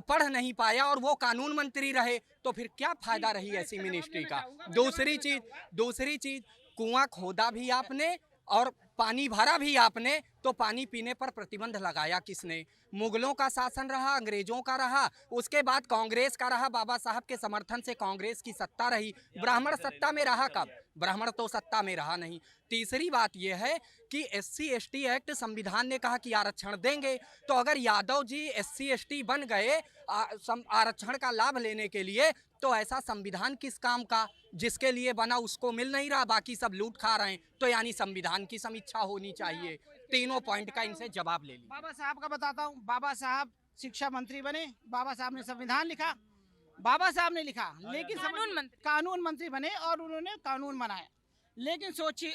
पढ़ नहीं पाया और वो कानून मंत्री रहे, तो फिर क्या फायदा रही ऐसी मिनिस्ट्री का? दूसरी चीज कुआं खोदा भी आपने और पानी भरा भी आपने, तो पानी पीने पर प्रतिबंध लगाया किसने? मुगलों का शासन रहा, अंग्रेजों का रहा, उसके बाद कांग्रेस का रहा, बाबा साहब के समर्थन से कांग्रेस की सत्ता रही। ब्राह्मण सत्ता में रहा कब? ब्राह्मण तो सत्ता में रहा नहीं। तीसरी बात यह है कि SC/ST एक्ट संविधान ने कहा कि आरक्षण देंगे, तो अगर यादव जी SC/ST बन गए आरक्षण का लाभ लेने के लिए, तो ऐसा संविधान किस काम का? जिसके लिए बना उसको मिल नहीं रहा, बाकी सब लूट खा रहे हैं। तो यानी संविधान की समीक्षा होनी चाहिए। तीनों पॉइंट का इनसे जवाब ले लीजिए। बाबा साहब का बताता हूँ, बाबा साहब शिक्षा मंत्री बने, बाबा साहब ने संविधान लिखा, बाबा साहब ने लिखा, लेकिन कानून मंत्री बने और उन्होंने कानून बनाया। लेकिन सोचिए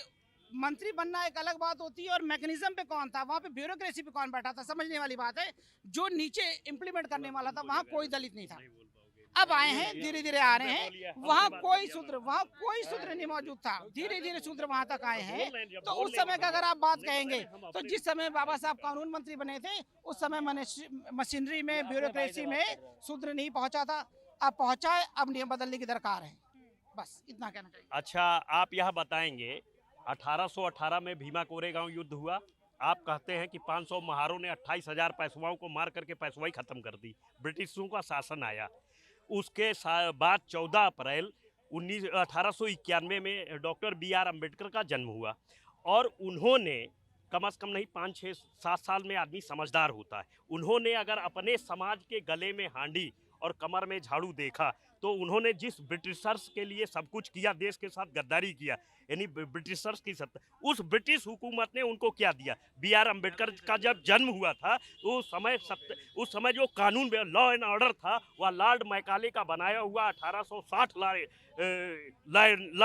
मंत्री बनना एक अलग बात होती है, और मैकेनिज्म पे कौन था, वहाँ पे ब्यूरोक्रेसी पे कौन बैठा था, समझने वाली बात है। जो नीचे इम्प्लीमेंट करने वाला था वहाँ कोई दलित नहीं था। अब आए हैं, धीरे धीरे आ रहे हैं, वहाँ कोई सूत्र नहीं मौजूद था, धीरे धीरे सूत्र वहाँ तक आए हैं। तो उस समय का अगर आप बात कहेंगे तो जिस समय बाबा साहब कानून मंत्री बने थे उस समय मशीनरी में, ब्यूरोक्रेसी में सूत्र नहीं पहुँचा था। अब पहुँचा है, अब नियम बदलने की दरकार है, बस इतना कहना चाहिए। अच्छा, आप यह बताएंगे 1818 में भीमा कोरेगांव युद्ध हुआ। आप कहते हैं कि 500 महारों ने 28,000 पेशवाओं को मार करके पेशवाई खत्म कर दी, ब्रिटिशों का शासन आया। उसके बाद 14 अप्रैल 1891 में डॉक्टर BR अम्बेडकर का जन्म हुआ, और उन्होंने कम से कम नहीं 5, 6, 7 साल में आदमी समझदार होता है। उन्होंने अगर अपने समाज के गले में हांडी और कमर में झाड़ू देखा तो उन्होंने जिस ब्रिटिशर्स के लिए सब कुछ किया, देश के साथ गद्दारी किया, यानी ब्रिटिशर्स की सत्ता, उस ब्रिटिश हुकूमत ने उनको क्या दिया। B.R. अम्बेडकर का जब जन्म हुआ था तो उस समय जो कानून लॉ एंड ऑर्डर था वह लॉर्ड मैकाले का बनाया हुआ 1860 लॉ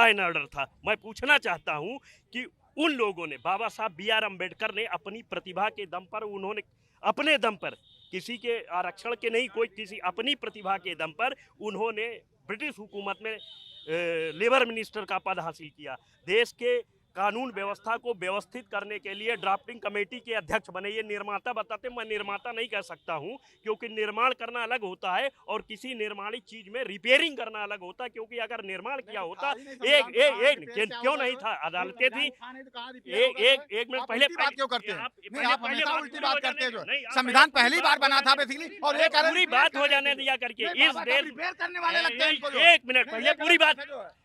एंड ऑर्डर था। मैं पूछना चाहता हूँ कि उन लोगों ने, बाबा साहब B.R. अम्बेडकर ने अपनी प्रतिभा के दम पर, उन्होंने अपने दम पर, किसी के आरक्षण के नहीं, कोई किसी अपनी प्रतिभा के दम पर उन्होंने ब्रिटिश हुकूमत में लेबर मिनिस्टर का पद हासिल किया। देश के कानून व्यवस्था को व्यवस्थित करने के लिए ड्राफ्टिंग कमेटी के अध्यक्ष बने। ये निर्माता बताते, मैं निर्माता नहीं कह सकता हूँ क्योंकि निर्माण करना अलग होता है और किसी निर्माणित चीज में रिपेयरिंग करना अलग होता है। क्योंकि अगर निर्माण किया होता क्यों नहीं था, अदालतें थी। एक मिनट पहले बात क्यों करते हैं? नहीं, आप हमेशा उल्टी बात करते हैं। जो संविधान पहली बार बना था बेसिकली, और ये पूरी बात हो जाने दिया करके इस देश रिपेयर करने वाले लगते हैं इनको। 1 मिनट पहले पूरी बात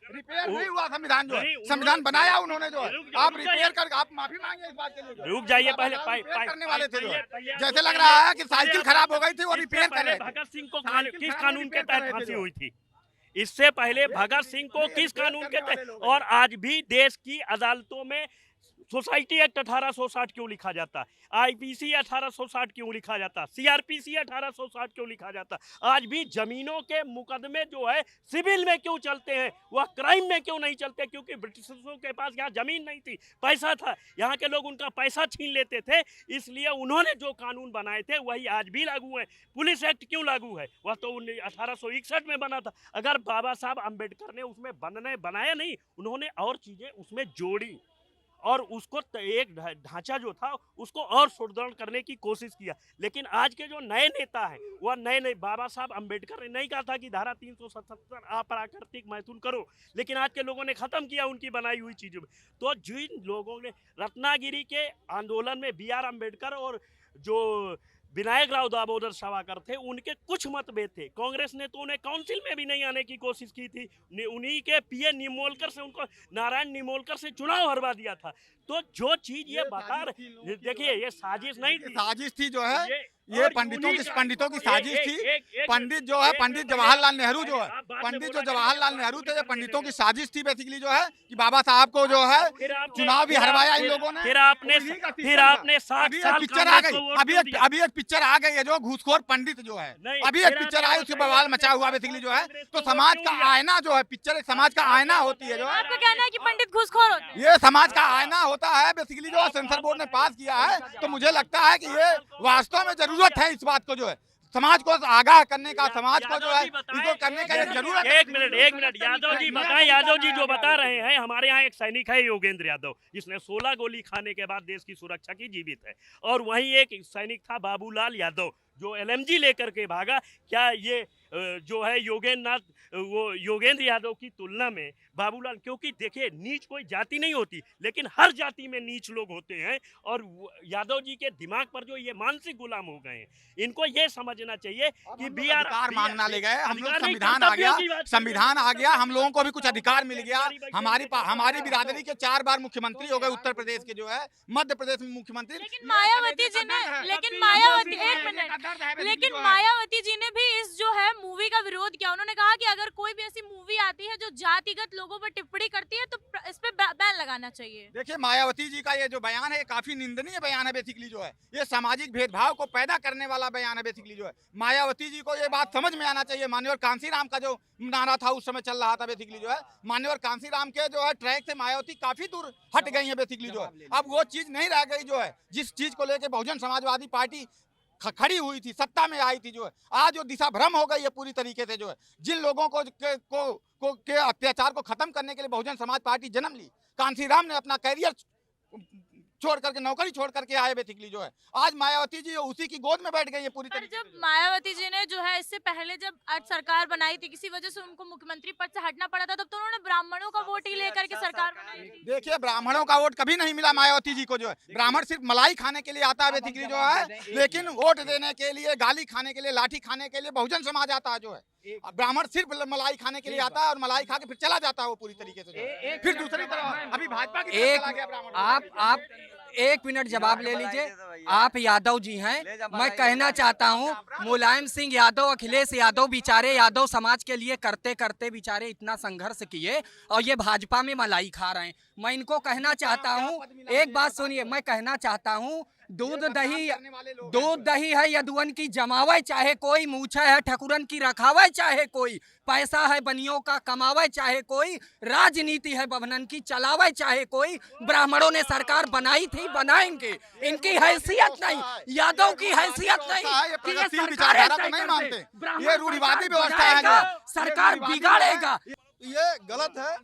रिपेयर नहीं हुआ संविधान, जो है संविधान बनाया उन्होंने, जो है आप रिपेयर कर, आप माफी मांगे इस बात के लिए। रुक जाइए, पहले करने वाले थे, जो जैसे लग रहा है कि साइकिल खराब हो गई थी वो रिपेयर कर रहे थे। भगत सिंह को किस कानून के तहत फांसी हुई थी? इससे पहले भगत सिंह को किस कानून के तहत? और आज भी देश की अदालतों में सोसाइटी एक्ट 1860 क्यों लिखा जाता, IPC 1860 क्यों लिखा जाता, CRPC 1860 क्यों लिखा जाता? आज भी जमीनों के मुकदमे जो है सिविल में क्यों चलते हैं, वह क्राइम में क्यों नहीं चलते? क्योंकि ब्रिटिशर्सों के पास यहाँ जमीन नहीं थी, पैसा था, यहाँ के लोग उनका पैसा छीन लेते थे, इसलिए उन्होंने जो कानून बनाए थे वही आज भी लागू है। पुलिस एक्ट क्यों लागू है? वह तो 1861 में बना था। अगर बाबा साहब अम्बेडकर ने उसमें बनाया नहीं, उन्होंने और चीजें उसमें जोड़ी और उसको एक ढांचा जो था उसको और सुदृढ़ करने की कोशिश किया। लेकिन आज के जो नए नेता हैं वह नए बाबा साहब अम्बेडकर ने नहीं कहा था कि धारा 377 अप्राकृतिक मैथुन करो, लेकिन आज के लोगों ने खत्म किया उनकी बनाई हुई चीजों में। तो जिन लोगों ने रत्नागिरी के आंदोलन में B.R. अम्बेडकर और जो विनायक राव दामोदर सावरकर थे, उनके कुछ मतभेद थे। कांग्रेस ने तो उन्हें काउंसिल में भी नहीं आने की कोशिश की थी। उन्हीं के पीए निमोलकर से, उनको नारायण निमोलकर से चुनाव हरवा दिया था। तो जो चीज ये बता रहे, देखिए ये साजिश नहीं थी, साजिश थी, जो है ये पंडितों की साजिश थी। पंडित जो है, पंडित जवाहरलाल नेहरू जो है, पंडित जो जवाहरलाल नेहरू थे, ये पंडितों की साजिश थी बेसिकली, जो है कि बाबा साहब को जो है चुनाव भी हरवाया इन लोगों ने। फिर आपने 60 साल पिक्चर आ गई, अभी एक पिक्चर आ गई है जो घूसखोर पंडित जो है, अभी एक पिक्चर आई, उसके बवाल मचा हुआ बेसिकली, जो है तो समाज का आईना जो है, पिक्चर एक समाज का आईना होती है। जो आपका कहना है कि पंडित घूसखोर होते हैं? ये समाज का आईना होता है बेसिकली, जो सेंसर बोर्ड ने पास किया है। तो मुझे लगता है कि ये वास्तव में जरूरत है इस बात को, जो है समाज को आगाह करने का, समाज को जो है इनको करने का जरूरत है। एक मिनट यादव जी बताएं, यादव जी जो बता रहे हैं, हमारे यहाँ एक सैनिक है योगेंद्र यादव, जिसने 16 गोली खाने के बाद देश की सुरक्षा की जीवित है, और वहीं एक सैनिक था बाबूलाल यादव जो LMG लेकर के भागा। क्या ये जो है योगेंद्र यादव की तुलना में बाबूलाल, क्योंकि देखिए नीच कोई जाति नहीं होती, लेकिन हर जाति में नीच लोग होते हैं, और यादव जी के दिमाग पर जो ये मानसिक गुलाम हो गए हैं, इनको ये समझना चाहिए कि अधिकार मांगना ले गए हम लोग, संविधान आ गया, हम लोगों को भी कुछ अधिकार मिल गया। हमारी बिरादरी के 4 बार मुख्यमंत्री हो गए, उत्तर प्रदेश के जो है, मध्य प्रदेश में मुख्यमंत्री। लेकिन मायावती जी ने भी इस जो है मूवी का विरोध किया। उन्होंने कहा कि अगर कोई भी ऐसी मूवी आती है जो जातिगत लोगों पर टिप्पणी करती है तो इस पे बैन लगाना चाहिए। देखिए मायावती जी का ये जो बयान है, काफी निंदनीय बयान है बेसिकली, जो है ये सामाजिक भेदभाव को पैदा करने वाला बयान है बेसिकली, जो है मायावती जी को ये बात समझ में आना चाहिए। माननीय कांसीराम का जो नारा था उस समय चल रहा था बेसिकली, जो है माननीय कांसीराम के जो है ट्रैक से मायावती काफी दूर हट गई है बेसिकली, जो है अब वो चीज नहीं रह गई, जो है जिस चीज को लेके बहुजन समाजवादी पार्टी खड़ी हुई थी, सत्ता में आई थी, जो है आज जो दिशा भ्रम हो गई है पूरी तरीके से, जो है जिन लोगों के अत्याचार को खत्म करने के लिए बहुजन समाज पार्टी जन्म ली, कांसीराम ने अपना कैरियर छोड़ करके, नौकरी छोड़ करके आए बेसिकली, जो है आज मायावती जी उसी की गोद में बैठ गई है पूरी तरीके से। जब मायावती जी ने जो है इससे पहले जब सरकार बनाई थी, किसी वजह से उनको मुख्यमंत्री पद से हटना पड़ा था, तब तो उन्होंने ब्राह्मणों का वोट ही लेकर के सरकार बनाई थी। देखिए ब्राह्मणों का वोट कभी नहीं मिला मायावती जी को, जो है ब्राह्मण सिर्फ मलाई खाने के लिए आता है बेसिकली, जो है लेकिन वोट देने के लिए, गाली खाने के लिए, लाठी खाने के लिए बहुजन समाज आता है, जो है ब्राह्मण सिर्फ मलाई खाने के लिए आता है और मलाई खा के फिर चला जाता है वो पूरी तरीके से। फिर दूसरी तरफ अभी भाजपा की तरफ चला गया ब्राह्मण। आप एक मिनट जवाब ले लीजिए। आप यादव जी हैं, मैं कहना चाहता हूं मुलायम सिंह यादव, अखिलेश यादव बेचारे यादव समाज के लिए करते करते बेचारे इतना संघर्ष किए और ये भाजपा में मलाई खा रहे हैं। मैं इनको कहना चाहता हूं, एक बात सुनिए, मैं कहना चाहता हूं दूध दही है यदुवन की जमावे चाहे कोई, मूछे है ठकुरन की रखावे चाहे कोई, पैसा है बनियों का कमावे चाहे कोई, राजनीति है बभनन की चलावे चाहे कोई, ब्राह्मणों ने सरकार बनाई थी बनाएंगे, इनकी हैसियत नहीं, यादव की हैसियत नहीं कि ये सरकार नहीं मानते, ये रूढ़िवादी व्यवस्था है, सरकार बिगाड़ेगा। ये गलत है।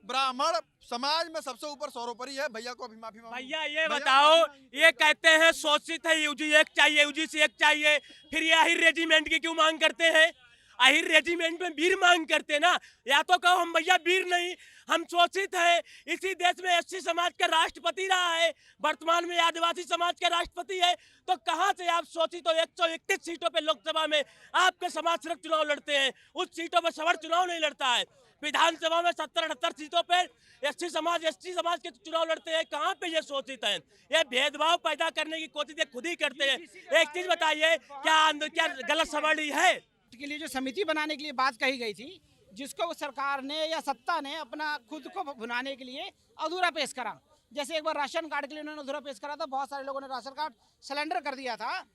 ब्राह्मण समाज में सबसे ऊपर सर्वोपरि है। भैया को अभी माफी मांगो। भैया ये बताओ, ये कहते हैं शोषित है यूजी एक चाहिए, यूजीसी एक चाहिए, फिर ये आहिर रेजिमेंट की क्यों मांग करते हैं? आहिर रेजिमेंट में वीर मांग करते ना, या तो कहो हम भैया वीर नहीं, हम शोषित है। इसी देश में एससी समाज का राष्ट्रपति रहा है, वर्तमान में आदिवासी समाज का राष्ट्रपति है, तो कहाँ से आप शोषित हो? 131 सीटों पे लोकसभा में आपके समाज सिर्फ चुनाव लड़ते हैं, उस सीटों पर सवर चुनाव नहीं लड़ता है। विधानसभा में 70-78 सीटों पर एससी समाज के चुनाव लड़ते हैं। कहाँ पे ये शोषित हैं? ये भेदभाव पैदा करने की कोशिश ये खुद ही करते हैं। एक चीज बताइए, क्या गलत समझ ली है? के लिए जो समिति बनाने के लिए बात कही गई थी, जिसको सरकार ने या सत्ता ने अपना खुद को भुनाने के लिए अधूरा पेश करा। जैसे एक बार राशन कार्ड के लिए उन्होंने अधूरा पेश करा था, बहुत सारे लोगों ने राशन कार्ड सिलेंडर कर दिया था।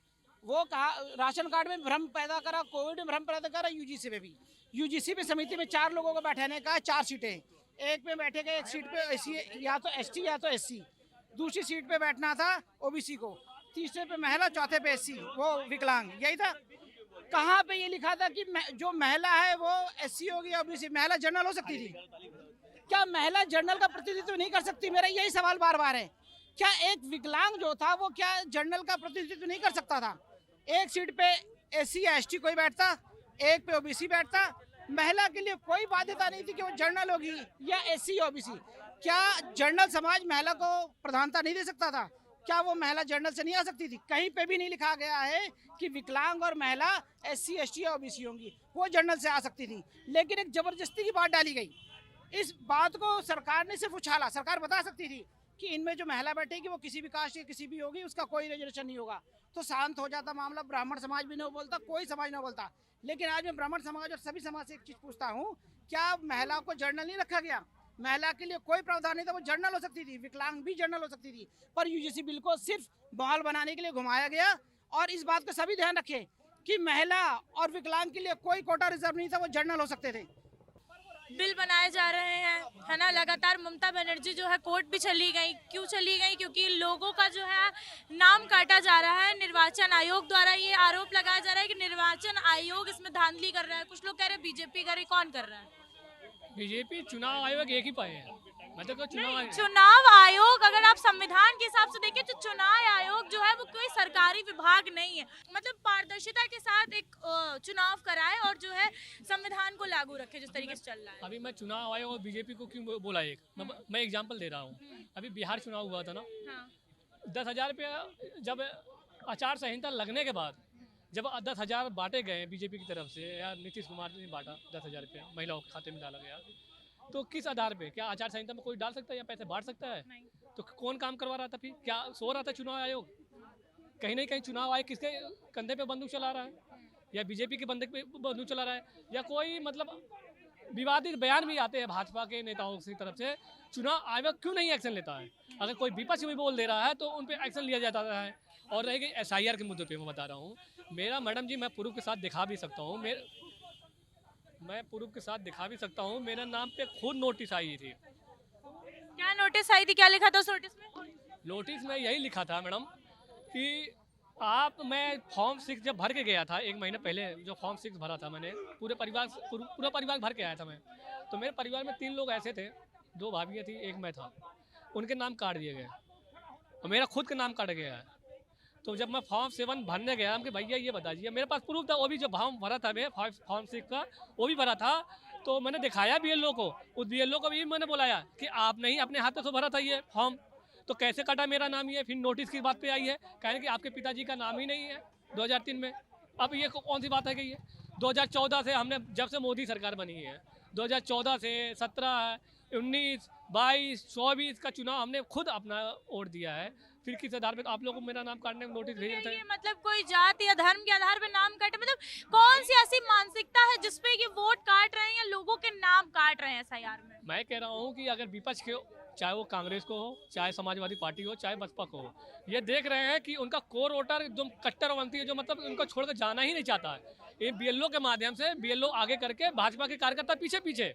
वो कहा राशन कार्ड में भ्रम पैदा करा, कोविड में भ्रम पैदा करा, यूजीसी में भी। यूजीसी में समिति में 4 लोगों को बैठाने का 4 सीटें, एक में बैठेगा, एक सीट पे एससी या तो एसटी या तो एससी, दूसरी सीट पे बैठना था ओबीसी को, तीसरे पे महिला, चौथे पे एससी, वो विकलांग, यही था। कहाँ पे ये लिखा था कि जो महिला है वो एससी होगी, ओबीसी? महिला जनरल हो सकती थी क्या? महिला जनरल का प्रतिनिधित्व नहीं कर सकती? मेरा यही सवाल बार बार है। क्या एक विकलांग जो था वो क्या जनरल का प्रतिनिधित्व नहीं कर सकता था? एक सीट पे एससी या एसटी कोई बैठता, एक पे ओबीसी बैठता। महिला के लिए कोई बाध्यता नहीं थी कि वो जनरल होगी या एससी ओबीसी। क्या जनरल समाज महिला को प्रधानता नहीं दे सकता था? क्या वो महिला जनरल से नहीं आ सकती थी? कहीं पे भी नहीं लिखा गया है कि विकलांग और महिला एससी एसटी या ओबीसी होंगी, वो जनरल से आ सकती थी। लेकिन एक जबरदस्ती की बात डाली गई। इस बात को सरकार ने सिर्फ उछाला। सरकार बता सकती थी कि इनमें जो महिला बैठेगी वो किसी भी कास्ट की किसी भी होगी, उसका कोई रिजर्वेशन नहीं होगा, तो शांत हो जाता मामला। ब्राह्मण समाज भी नहीं बोलता, कोई समाज नहीं बोलता। लेकिन आज मैं ब्राह्मण समाज और सभी समाज से एक चीज पूछता हूँ, क्या महिला को जनरल नहीं रखा गया? महिला के लिए कोई प्रावधान नहीं था, वो जनरल हो सकती थी, विकलांग भी जनरल हो सकती थी, पर यूजीसी बिल को सिर्फ बहाल बनाने के लिए घुमाया गया। और इस बात का सभी ध्यान रखें कि महिला और विकलांग के लिए कोई कोटा रिजर्व नहीं था, वो जनरल हो सकते थे। बिल बनाए जा रहे हैं, है ना। लगातार ममता बनर्जी जो है कोर्ट भी चली गई। क्यों चली गई? क्योंकि लोगों का जो है नाम काटा जा रहा है। निर्वाचन आयोग द्वारा ये आरोप लगाया जा रहा है कि निर्वाचन आयोग इसमें धांधली कर रहा है। कुछ लोग कह रहे हैं बीजेपी कर रही, कौन कर रहा है? बीजेपी चुनाव आयोग एक ही पाए हैं, मतलब चुनाव आयोग अगर आप संविधान के हिसाब से देखें तो चुनाव आयोग जो है वो कोई सरकारी विभाग नहीं है। मतलब पारदर्शिता के साथ एक चुनाव कराए और जो है संविधान को लागू रखे जिस तरीके से चल रहा है। अभी मैं चुनाव आयोग और बीजेपी को क्यों बोला? मैं एग्जांपल दे रहा हूँ। अभी बिहार चुनाव हुआ था ना, 10,000 रुपया जब आचार संहिता लगने के बाद जब 10,000 बांटे गए बीजेपी की तरफ से, या नीतीश कुमार ने बांटा 10,000 रुपया महिलाओं के खाते में डाला गया, तो किस आधार पे? क्या आचार संहिता में कोई डाल सकता है या पैसे बांट सकता है? नहीं। तो कौन काम करवा रहा था? फिर क्या सो रहा था चुनाव आयोग? कहीं ना कहीं चुनाव आयोग किसके कंधे पे बंदूक चला रहा है? या बीजेपी के बंदूक पे बंदूक चला रहा है? या कोई मतलब विवादित बयान भी आते हैं भाजपा के नेताओं की तरफ से, चुनाव आयोग क्यों नहीं एक्शन लेता है? अगर कोई विपक्ष भी बोल दे रहा है तो उन पर एक्शन लिया जाता है। और रह गई SIR के मुद्दे पे, मैं बता रहा हूँ, मेरा मैडम जी, मैं प्रूफ के साथ दिखा भी सकता हूँ, मैं प्रूफ के साथ दिखा भी सकता हूँ, मेरे नाम पे खुद नोटिस आई थी। क्या नोटिस आई थी? क्या लिखा था उस नोटिस में? नोटिस में यही लिखा था मैडम कि मैं फॉर्म 6 जब भर के गया था 1 महीना पहले, जो फॉर्म 6 भरा था मैंने, पूरा परिवार भर के आया था मैं, तो मेरे परिवार में 3 लोग ऐसे थे, 2 भाभियाँ थी, 1 मैं था, उनके नाम काट दिए गए और मेरा खुद का नाम काट गया है। तो जब मैं फॉर्म 7 भरने गया कि भैया ये बता दीजिए, मेरे पास प्रूफ था, वो भी जो फॉर्म भरा था मैं फॉर्म 6 का, वो भी भरा था, तो मैंने दिखाया BLO को, उस BLO को भी मैंने बुलाया कि आपने ही अपने हाथों से भरा था ये फॉर्म, तो कैसे कटा मेरा नाम? ये फिर नोटिस की बात पे आई है, कह रहे कि आपके पिताजी का नाम ही नहीं है 2003 में। अब ये कौन सी बात है कि ये 2014 से हमने, जब से मोदी सरकार बनी है, 2014 से 17, 19, 22, 24 का चुनाव हमने खुद अपना वोट दिया है, फिर किस आधार पे आप लोगों को मेरा नाम काटने का नोटिस भेज रहे ये थे? मतलब कोई जात या धर्म के आधार पे नाम काटे, मतलब कौन सी ऐसी मानसिकता है जिसपे ये वोट काट रहे हैं या लोगों के नाम काट रहे हैं एसआईआर में? मैं कह रहा हूँ कि अगर विपक्ष के, चाहे वो कांग्रेस को हो, चाहे समाजवादी पार्टी हो, चाहे बसपा को हो, ये देख रहे हैं कि उनका कोर वोटर जो कट्टरपंथी है, जो मतलब उनको छोड़कर जाना ही नहीं चाहता है, ये बीएलओ के माध्यम से बीएलओ आगे करके भाजपा के कार्यकर्ता पीछे पीछे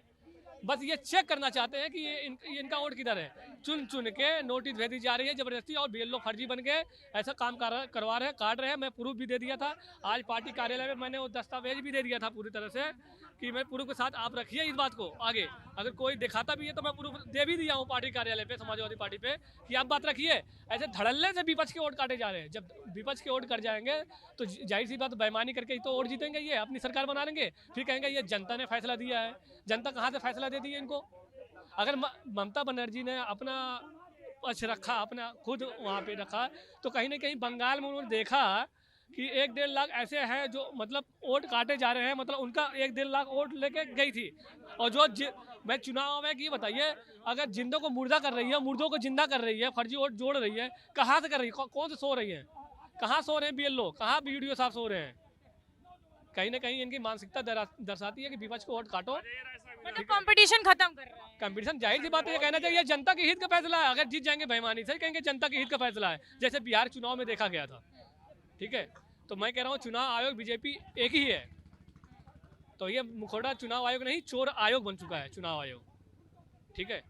बस ये चेक करना चाहते हैं कि ये इनका वोट किधर है। चुन चुन के नोटिस भेजी जा रही है जबरदस्ती, और बीएलओ फर्जी बन के ऐसा काम करवा रहे हैं, काट रहे हैं। मैं प्रूफ भी दे दिया था आज पार्टी कार्यालय में, मैंने वो दस्तावेज भी दे दिया था पूरी तरह से कि मैं प्रूफ के साथ आप रखिए इस बात को आगे, अगर कोई दिखाता भी है तो मैं प्रूफ दे भी दिया हूँ पार्टी कार्यालय पे, समाजवादी पार्टी पे, कि आप बात रखिए। ऐसे धड़ल्ले से विपक्ष के वोट काटे जा रहे हैं। जब विपक्ष के वोट कट जाएंगे तो जाहिर सी बात बेईमानी करके ही तो वोट जीतेंगे, ये अपनी सरकार बना लेंगे, फिर कहेंगे ये जनता ने फैसला दिया है। जनता कहाँ से फैसला दे दी है इनको? अगर ममता बनर्जी ने अपना पक्ष रखा, अपना खुद वहाँ पे रखा, तो कहीं ना कहीं बंगाल में उन्होंने देखा कि 1-1.5 लाख ऐसे हैं जो मतलब वोट काटे जा रहे हैं, मतलब उनका 1-1.5 लाख वोट लेके गई थी। और जो मैं चुनाव में कि बताइए, अगर जिंदों को मुर्दा कर रही है, मुर्दों को जिंदा कर रही है, फर्जी वोट जोड़ रही है, कहाँ से कर रही है? कौन से सो रही है? कहाँ सो रहे हैं बीएलओ? कहाँ बीडीओ साहब सो रहे हैं? कहीं ना कहीं इनकी मानसिकता दर्शाती है कि विपक्ष को वोट काटो, मतलब कंपटीशन खत्म कर रहे हैं। कंपटीशन। जाहिर सी बात है, ये कहना चाहिए जनता के हित का फैसला है। अगर जीत जाएंगे बेईमानी से, कहेंगे जनता के हित का फैसला है, जैसे बिहार चुनाव में देखा गया था। ठीक है, तो मैं कह रहा हूँ चुनाव आयोग बीजेपी एक ही है, तो ये मुखौटा चुनाव आयोग नहीं, चोर आयोग बन चुका है चुनाव आयोग। ठीक है,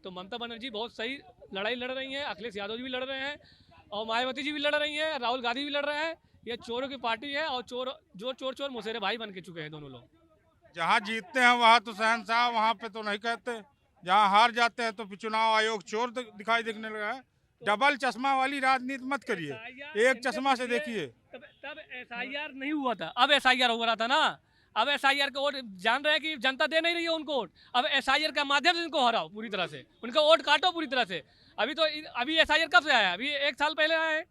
तो ममता बनर्जी बहुत सही लड़ाई लड़ रही हैं, अखिलेश यादव जी भी लड़ रहे हैं, और मायावती जी भी लड़ रही हैं, राहुल गांधी भी लड़ रहे हैं। ये चोरों की पार्टी है, और चोर मुसेरे भाई बन के चुके हैं दोनों लोग। जहाँ जीतते हैं वहाँ तो शहंशाह, वहाँ पे तो नहीं कहते। जहाँ हार जाते हैं तो फिर चुनाव आयोग चोर दिखाई देने लगा है। डबल चश्मा वाली राजनीति मत करिए, एक चश्मा से देखिए। तब एसआईआर नहीं हुआ था, अब एसआईआर हो रहा था ना। अब एसआईआर का वोट जान रहे हैं कि जनता दे नहीं रही है उनको वोट, अब एसआईआर का माध्यम से इनको हराओ पूरी तरह से, उनका वोट काटो पूरी तरह से। अभी एसआईआर कब से आया? अभी 1 साल पहले आया है,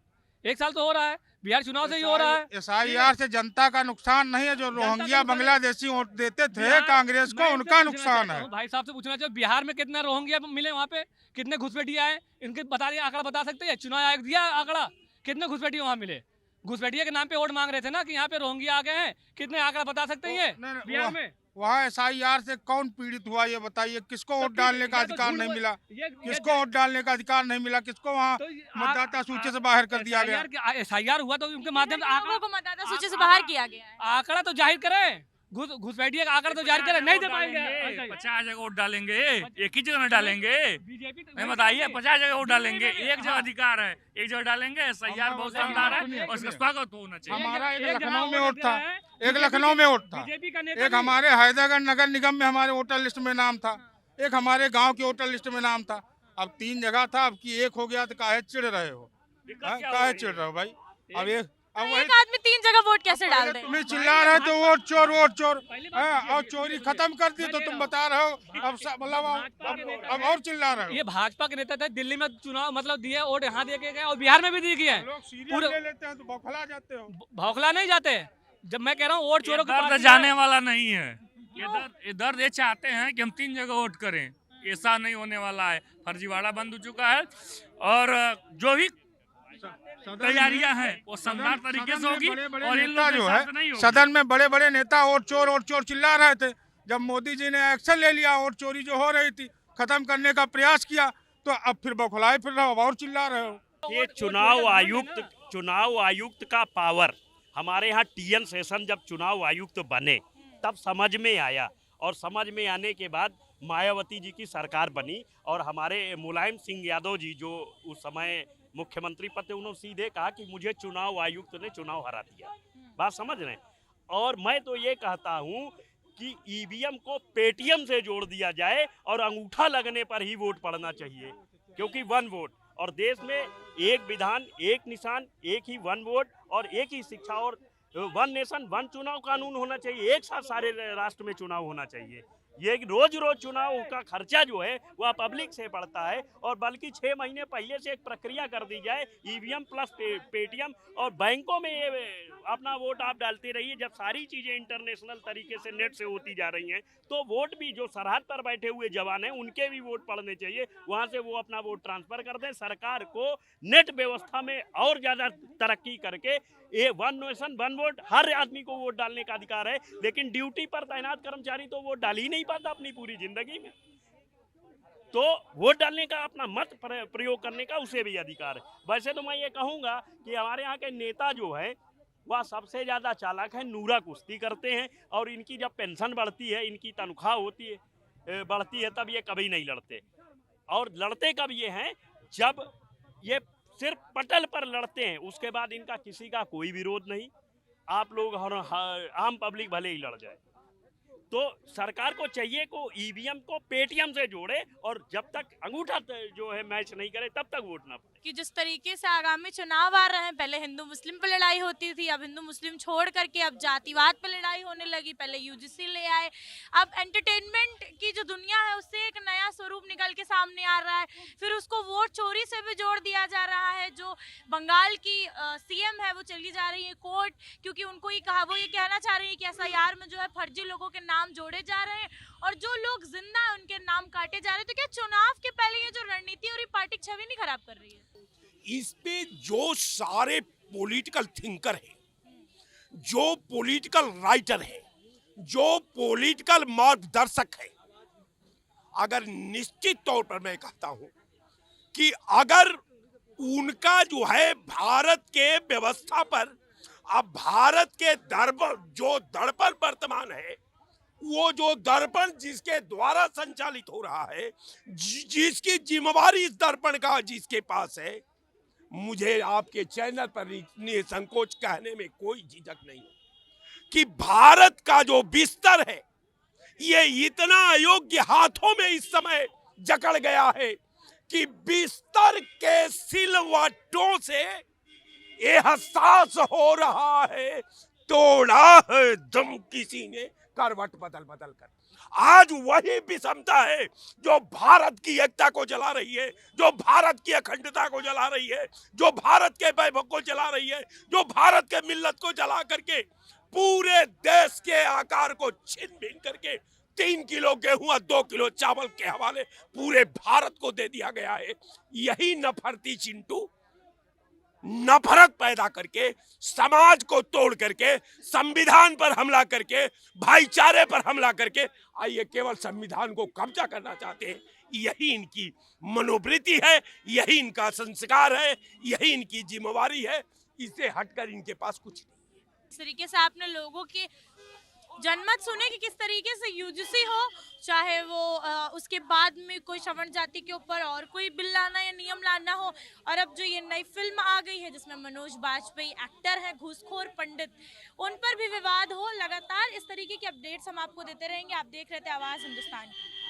1 साल तो हो रहा है, बिहार चुनाव से ही हो रहा है। एसआईआर से जनता का नुकसान नहीं है, जो रोहिंग्या बांग्लादेशी वोट देते थे कांग्रेस को, उनका नुकसान है। भाई साहब से पूछना चाहिए, बिहार में कितना रोहिंग्या मिले, वहाँ पे कितने घुसपैठिया है, इनके बता दिया, आंकड़ा बता सकते हैं? चुनाव आयोग दिया आंकड़ा, कितने घुसपैठिया वहाँ मिले? घुसपैठिया के नाम पे वोट मांग रहे थे ना कि यहाँ पे रोहिंग्या आ गए हैं, कितने आंकड़ा बता सकते हैं बिहार में? वहाँ एसआईआर से कौन पीड़ित हुआ ये बताइए? किसको वोट डालने का अधिकार नहीं मिला? किसको वोट डालने का अधिकार नहीं मिला? किसको वहाँ मतदाता सूची से बाहर कर दिया गया? एसआईआर हुआ तो उनके माध्यम से लोगों को मतदाता सूची से बाहर किया गया है। आंकड़ा तो जाहिर करें, घुसपैठिया का आंकड़ा तो जाहिर करें, नहीं दे पाएंगे। 50 जगह वोट डालेंगे, एक ही जगह में डालेंगे? मैं बताइए, 50 जगह वोट डालेंगे, एक जगह अधिकार है, एक जगह डालेंगे। एसआईआर बहुत शानदार है और सस्ता का तो होना चाहिए। हमारा एक लखनऊ में वोट था, एक लखनऊ में वोट था, एक हमारे हैदराबाद नगर निगम में हमारे वोटर लिस्ट में नाम था, एक हमारे गांव के वोटर लिस्ट में नाम था। अब 3 जगह था, अब की एक हो गया तो काहे चिढ़ रहे हो? काहे चिढ़ रहे हो भाई? अब एक आदमी 3 जगह वोट कैसे डाल दे? तुम्हें चिल्ला रहे तो वोट चोर और चोरी खत्म कर दी, तो तुम बता रहे हो अब मतलब अब और चिल्ला रहे हो। ये भाजपा के नेता थे, दिल्ली में चुनाव मतलब दिए, वोट यहाँ दे के गए और बिहार में भी दिए गए। लोग सीरियस ले लेते हैं तो बौखला जाते हो। बौखला नहीं जाते। जब मैं कह रहा हूँ वोट चोरों का जाने वाला नहीं है। इधर ये चाहते हैं कि हम 3 जगह वोट करें, ऐसा नहीं होने वाला है। फर्जीवाड़ा बंद हो चुका है और जो भी तैयारियां हैं वो शानदार तरीके से होगी। और इन लोग जो है सदन में बड़े बड़े नेता वोट चोर चिल्ला रहे थे, जब मोदी जी ने एक्शन ले लिया, वोट चोरी जो हो रही थी खत्म करने का प्रयास किया, तो अब फिर बौखलाए फिर रहे हो और चिल्ला रहे हो। ये चुनाव आयुक्त का पावर हमारे यहाँ टीएन सेशन जब चुनाव आयुक्त बने तब समझ में आया, और समझ में आने के बाद मायावती जी की सरकार बनी और हमारे मुलायम सिंह यादव जी जो उस समय मुख्यमंत्री पद थे, उन्होंने सीधे कहा कि मुझे चुनाव आयुक्त ने चुनाव हरा दिया। बात समझ रहे हैं? और मैं तो ये कहता हूँ कि ईवीएम को पेटीएम से जोड़ दिया जाए और अंगूठा लगने पर ही वोट पड़ना चाहिए, क्योंकि 1 वोट, और देश में एक विधान एक निशान, एक ही 1 वोट और एक ही शिक्षा, और 1 नेशन 1 चुनाव कानून होना चाहिए। एक साथ सारे राष्ट्र में चुनाव होना चाहिए। ये रोज रोज चुनाव का खर्चा जो है वह पब्लिक से पड़ता है, और बल्कि 6 महीने पहले से एक प्रक्रिया कर दी जाए ईवीएम प्लस पेटीएम, और बैंकों में ये अपना वोट आप डालते रहिए। जब सारी चीज़ें इंटरनेशनल तरीके से नेट से होती जा रही हैं तो वोट भी जो सरहद पर बैठे हुए जवान हैं उनके भी वोट पड़ने चाहिए, वहाँ से वो अपना वोट ट्रांसफ़र कर दें। सरकार को नेट व्यवस्था में और ज़्यादा तरक्की करके ये 1 नेशन 1 वोट, हर आदमी को वोट डालने का अधिकार है, लेकिन ड्यूटी पर तैनात कर्मचारी तो वोट डाल ही नहीं पाता अपनी पूरी जिंदगी में। तो वोट डालने का, अपना मत प्रयोग करने का उसे भी अधिकार है। वैसे तो मैं ये कहूँगा कि हमारे यहाँ के नेता जो है वह सबसे ज़्यादा चालाक है, नूरा कुश्ती करते हैं, और इनकी जब पेंशन बढ़ती है, इनकी तनख्वाह होती है बढ़ती है, तब ये कभी नहीं लड़ते। और लड़ते कब ये हैं, जब ये सिर्फ पटल पर लड़ते हैं, उसके बाद इनका किसी का कोई विरोध नहीं। आप लोग और आम पब्लिक भले ही लड़ जाए। तो सरकार को चाहिए को ईवीएम को पेटीएम से जोड़े, और जब तक अंगूठा जो है मैच नहीं करे तब तक वोट ना पड़े। कि जिस तरीके से आगामी चुनाव आ रहे हैं, पहले हिंदू मुस्लिम पे लड़ाई होती थी, अब हिंदू मुस्लिम छोड़ करके अब जातिवाद पे लड़ाई होने लगी। पहले यूजीसी ले आए, अब एंटरटेनमेंट की जो दुनिया है उससे एक नया स्वरूप निकल के सामने आ रहा है। फिर उसको वोट चोरी से भी जोड़ दिया जा रहा है। जो बंगाल की सीएम है वो चली जा रही है कोर्ट, क्योंकि उनको ये कहा, वो ये कहना चाह रही है कि एसआईआर में जो है फर्जी लोगों के नाम जोड़े जा रहे हैं, और जो लोग जिंदा है उनके नाम काटे जा रहे हैं। तो क्या चुनाव के पहले ये जो रणनीति और ये पार्टी छवि नहीं खराब कर रही है? इस पे जो सारे पॉलिटिकल थिंकर हैं, जो पॉलिटिकल राइटर हैं, जो पॉलिटिकल मार्गदर्शक हैं, अगर निश्चित तौर पर मैं कहता हूं कि अगर उनका जो है भारत के व्यवस्था पर, अब भारत के दर्पण जो दर्पण वर्तमान है, वो जो दर्पण जिसके द्वारा संचालित हो रहा है, जिसकी जिम्मेवारी इस दर्पण का जिसके पास है, मुझे आपके चैनल पर निसंकोच कहने में कोई झिझक नहीं कि भारत का जो बिस्तर है ये इतना अयोग्य हाथों में इस समय जकड़ गया है कि बिस्तर के सिलवटों से एहसास हो रहा है तोड़ा है दम किसी ने करवट बदल बदल कर। आज वही विषमता है जो भारत की एकता को जला रही है, जो भारत की अखंडता को जला रही है, जो भारत के वैभव को जला रही है, जो भारत के मिल्लत को जला करके पूरे देश के आकार को छिन्न भिन्न करके 3 किलो गेहूं और 2 किलो चावल के हवाले पूरे भारत को दे दिया गया है। यही नफरती चिंटू नफरत पैदा करके, समाज को तोड़ करके, संविधान पर हमला करके, भाईचारे पर हमला करके, आइए केवल संविधान को कब्जा करना चाहते हैं। यही इनकी मनोवृत्ति है, यही इनका संस्कार है, यही इनकी जिम्मेवारी है। इससे हटकर इनके पास कुछ नहीं। इस तरीके से आपने लोगों के जनमत सुने कि किस तरीके से यूजीसी हो, चाहे वो उसके बाद में कोई श्रवण जाति के ऊपर और कोई बिल लाना या नियम लाना हो, और अब जो ये नई फिल्म आ गई है जिसमें मनोज बाजपेयी एक्टर हैं, घूसखोर पंडित, उन पर भी विवाद हो। लगातार इस तरीके की अपडेट्स हम आपको देते रहेंगे। आप देख रहे थे आवाज़ हिंदुस्तान।